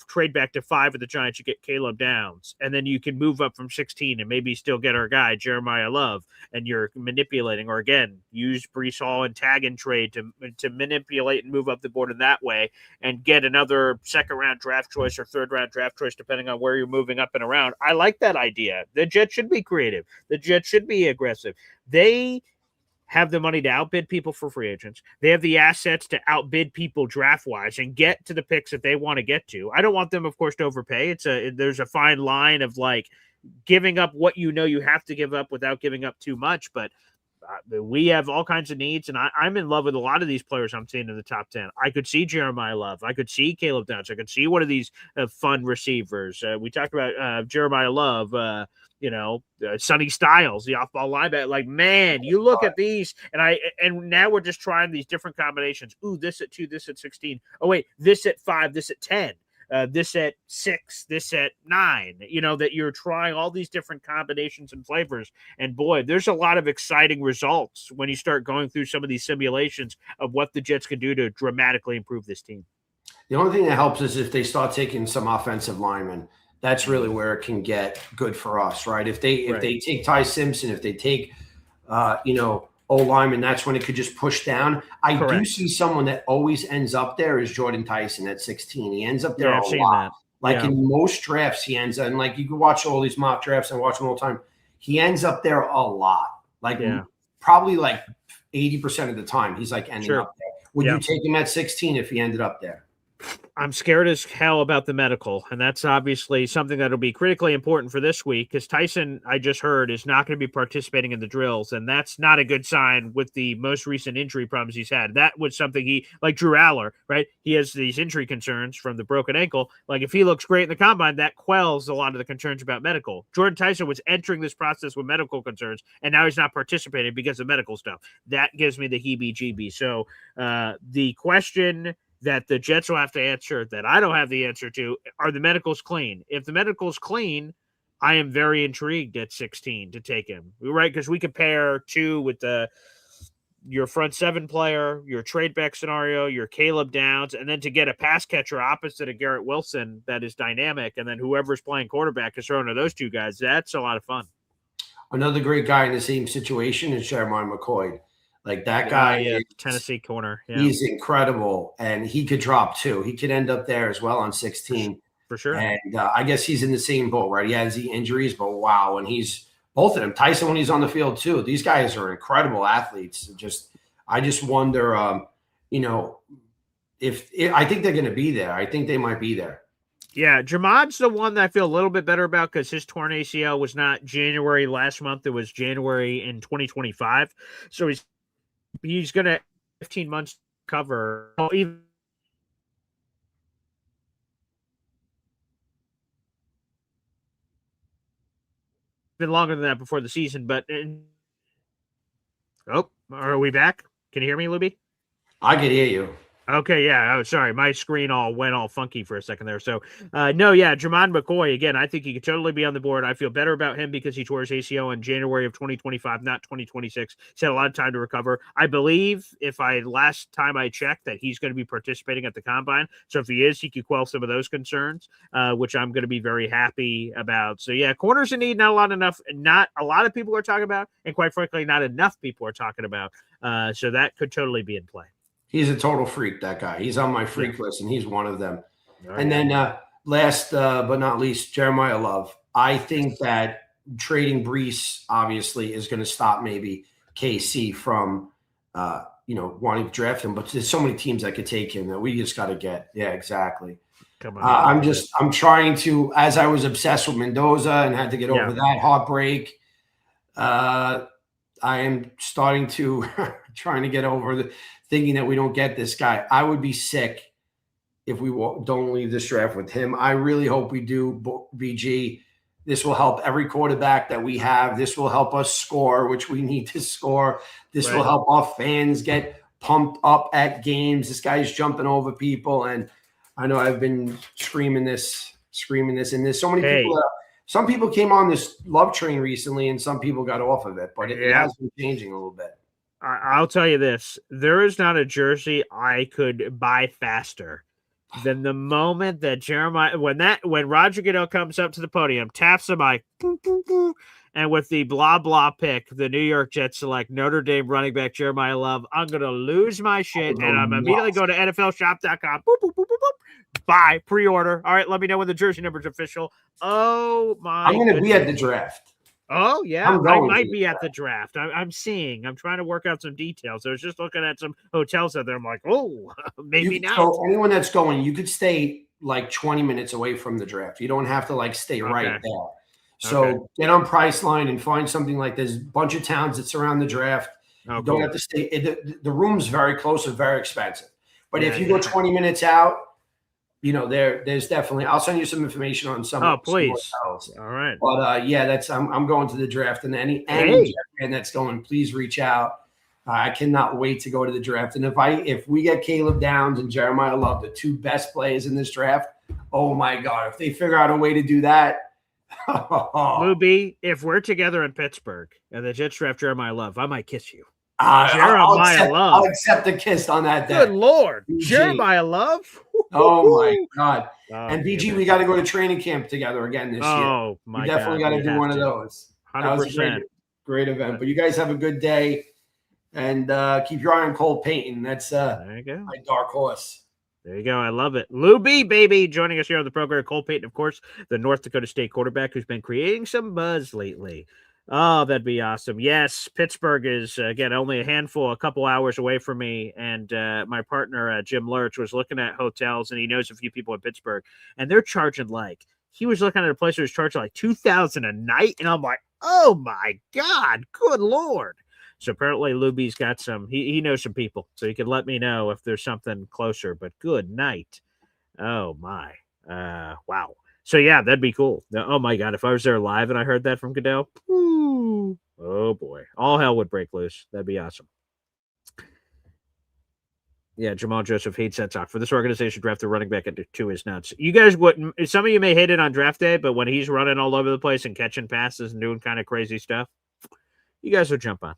trade back to 5 with the Giants, you get Caleb Downs, and then you can move up from 16 and maybe still get our guy Jeremiah Love, and you're manipulating, or again, use Breece Hall and tag and trade to manipulate and move up the board in that way, and get another second round draft choice or third round draft choice depending on where you're moving up and around. I like that idea. The Jets should be creative. The Jets should be aggressive. They have the money to outbid people for free agents. They have the assets to outbid people draft-wise and get to the picks that they want to get to. I don't want them, of course, to overpay. There's a fine line of like giving up what you have to give up without giving up too much, but we have all kinds of needs, and I'm in love with a lot of these players I'm seeing in the top 10. I could see Jeremiah Love. I could see Caleb Downs. I could see one of these fun receivers. We talked about Jeremiah Love, Sonny Styles, the off-ball linebacker. Like, man, you look at these, and now we're just trying these different combinations. Ooh, this at 2, this at 16. Oh, wait, this at 5, this at 10. This at 6, this at 9, that you're trying all these different combinations and flavors. And boy, there's a lot of exciting results when you start going through some of these simulations of what the Jets can do to dramatically improve this team. The only thing that helps is if they start taking some offensive linemen. That's really where it can get good for us, right? If they take Ty Simpson, if they take, O-lineman, that's when it could just push down. I do see someone that always ends up there is Jordan Tyson at 16. He ends up there a lot. In most drafts, he ends up, and like you can watch all these mock drafts and watch them all the time. He ends up there a lot. Probably like 80% of the time, he's like ending up there. Would you take him at 16 if he ended up there? I'm scared as hell about the medical, and that's obviously something that'll be critically important for this week because Tyson, I just heard, is not going to be participating in the drills, and that's not a good sign with the most recent injury problems he's had. That was something like Drew Aller, right? He has these injury concerns from the broken ankle. Like if he looks great in the combine, that quells a lot of the concerns about medical. Jordan Tyson was entering this process with medical concerns, and now he's not participating because of medical stuff. That gives me the heebie-jeebies. So the question that the Jets will have to answer that I don't have the answer to, are the medicals clean? If the medical's clean, I am very intrigued at 16 to take him. Right? Because we compare two with your front seven player, your trade back scenario, your Caleb Downs, and then to get a pass catcher opposite of Garrett Wilson that is dynamic, and then whoever's playing quarterback is thrown to those two guys. That's a lot of fun. Another great guy in the same situation is Jeremiah McCord. Like that guy, Tennessee corner. Yeah. He's incredible, and he could drop too. He could end up there as well on 16 for sure. And I guess he's in the same boat, right? He has the injuries, but wow, and he's both of them. Tyson when he's on the field too. These guys are incredible athletes. I just wonder, if I think they're going to be there. I think they might be there. Yeah, Jamad's the one that I feel a little bit better about because his torn ACL was not January last month. It was January in 2025. So he's going to 15 months cover. Even longer than that before the season. But are we back? Can you hear me, Luby? I can hear you. Okay, yeah. Oh, sorry. My screen went all funky for a second there. So, Jermon McCoy, again, I think he could totally be on the board. I feel better about him because he tore his ACL in January of 2025, not 2026. He's had a lot of time to recover. I believe last time I checked that he's going to be participating at the combine. So if he is, he could quell some of those concerns, which I'm going to be very happy about. So yeah, corners in need, not a lot of people are talking about, and quite frankly, not enough people are talking about. So that could totally be in play. He's a total freak, that guy. He's on my freak list, and he's one of them. And then last but not least, Jeremiah Love. I think that trading Brees obviously is going to stop maybe KC from, wanting to draft him. But there's so many teams that could take him that we just got to get. Yeah, exactly. Come on. I'm trying to, as I was obsessed with Mendoza and had to get over that heartbreak. I am starting to trying to get over thinking that we don't get this guy. I would be sick if we don't leave this draft with him. I really hope we do, BG. This will help every quarterback that we have. This will help us score, which we need to score. This will help our fans get pumped up at games. This guy's jumping over people. And I know I've been screaming this. And there's so many people some people came on this Love train recently and some people got off of it, but it has been changing a little bit. I'll tell you this. There is not a jersey I could buy faster than the moment that Jeremiah, when Roger Goodell comes up to the podium, taps the mic, and with the blah, blah pick, the New York Jets select Notre Dame running back Jeremiah Love. I'm going to lose my shit, and I'm immediately going to NFLshop.com. Boop, boop, boop, boop, boop. Buy, pre-order. All right, let me know when the jersey number is official. Oh, my I'm going to be at the draft. Oh, yeah. I might be at the draft. I'm trying to work out some details. I was just looking at some hotels out there. I'm like, maybe not. So anyone that's going, you could stay like 20 minutes away from the draft. You don't have to stay right there. So get on Priceline and find something like there's a bunch of towns that surround the draft. You don't have to stay. The room's very close and very expensive. But if you go 20 minutes out, there's definitely. I'll send you some information on some. Oh, please. Some hotels. All right. But I'm going to the draft, and any fan that's going, please reach out. I cannot wait to go to the draft. And if we get Caleb Downs and Jeremiah Love, the two best players in this draft, oh my God! If they figure out a way to do that. Luby, if we're together in Pittsburgh and the Jets draft Jeremiah Love, I might kiss you. I'll accept the kiss on that day. Good Lord. BG. Jeremiah Love? Oh, my God. And BG, we got to go to training camp together again this year. Oh, my God. We definitely got to do one of those. 100%. That was a great event. But you guys have a good day. And keep your eye on Cole Payton. That's there you go. My dark horse. There you go. I love it. Lou B, baby, joining us here on the program. Cole Payton, of course, the North Dakota State quarterback who's been creating some buzz lately. Oh, that'd be awesome. Yes, Pittsburgh is, again, only a couple hours away from me. And my partner, Jim Lurch, was looking at hotels, and he knows a few people in Pittsburgh, and they're charging he was looking at a place that was charging like $2,000 a night. And I'm like, oh my God, good Lord. So apparently Luby's got he knows some people, so he can let me know if there's something closer, but good night. Oh my. Wow. So yeah, that'd be cool. Oh my God, if I was there live and I heard that from Goodell, oh boy, all hell would break loose. That'd be awesome. Yeah, Jamal Joseph hates that talk. For this organization, draft the running back at 2 is nuts. You guys wouldn't. Some of you may hate it on draft day, but when he's running all over the place and catching passes and doing kind of crazy stuff, you guys would jump on.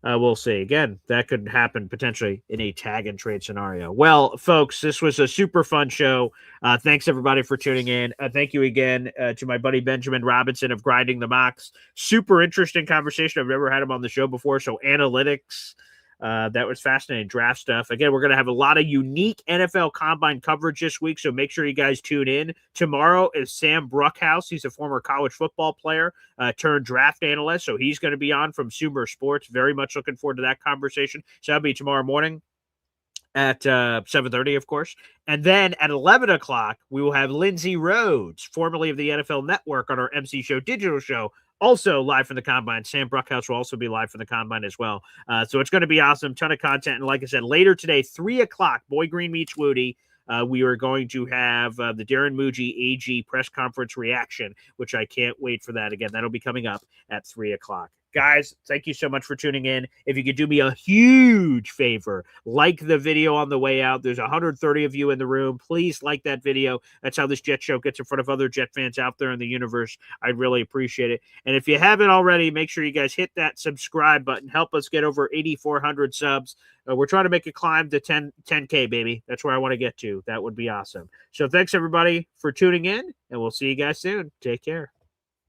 We'll see. Again, that could happen potentially in a tag and trade scenario. Well, folks, this was a super fun show. Thanks, everybody, for tuning in. Thank you again to my buddy Benjamin Robinson of Grinding the Mocks. Super interesting conversation. I've never had him on the show before. So analytics, that was fascinating. Draft stuff. Again, we're going to have a lot of unique NFL Combine coverage this week, so make sure you guys tune in. Tomorrow is Sam Bruckhouse. He's a former college football player turned draft analyst, so he's going to be on from Sumer Sports. Very much looking forward to that conversation. So that'll be tomorrow morning at 7:30, of course. And then at 11 o'clock, we will have Lindsey Rhodes, formerly of the NFL Network, on our MC Show digital show, also live from the Combine. Sam Bruckhouse will also be live from the Combine as well. So it's going to be awesome. Ton of content. And like I said, later today, 3 o'clock, Boy Green meets Woody. We are going to have the Darren Muji AG press conference reaction, which I can't wait for that. Again, that'll be coming up at 3 o'clock. Guys, thank you so much for tuning in. If you could do me a huge favor, like the video on the way out. There's 130 of you in the room. Please like that video. That's how this Jet Show gets in front of other Jet fans out there in the universe. I'd really appreciate it. And if you haven't already, make sure you guys hit that subscribe button. Help us get over 8,400 subs. We're trying to make a climb to 10K, baby. That's where I want to get to. That would be awesome. So thanks, everybody, for tuning in, and we'll see you guys soon. Take care.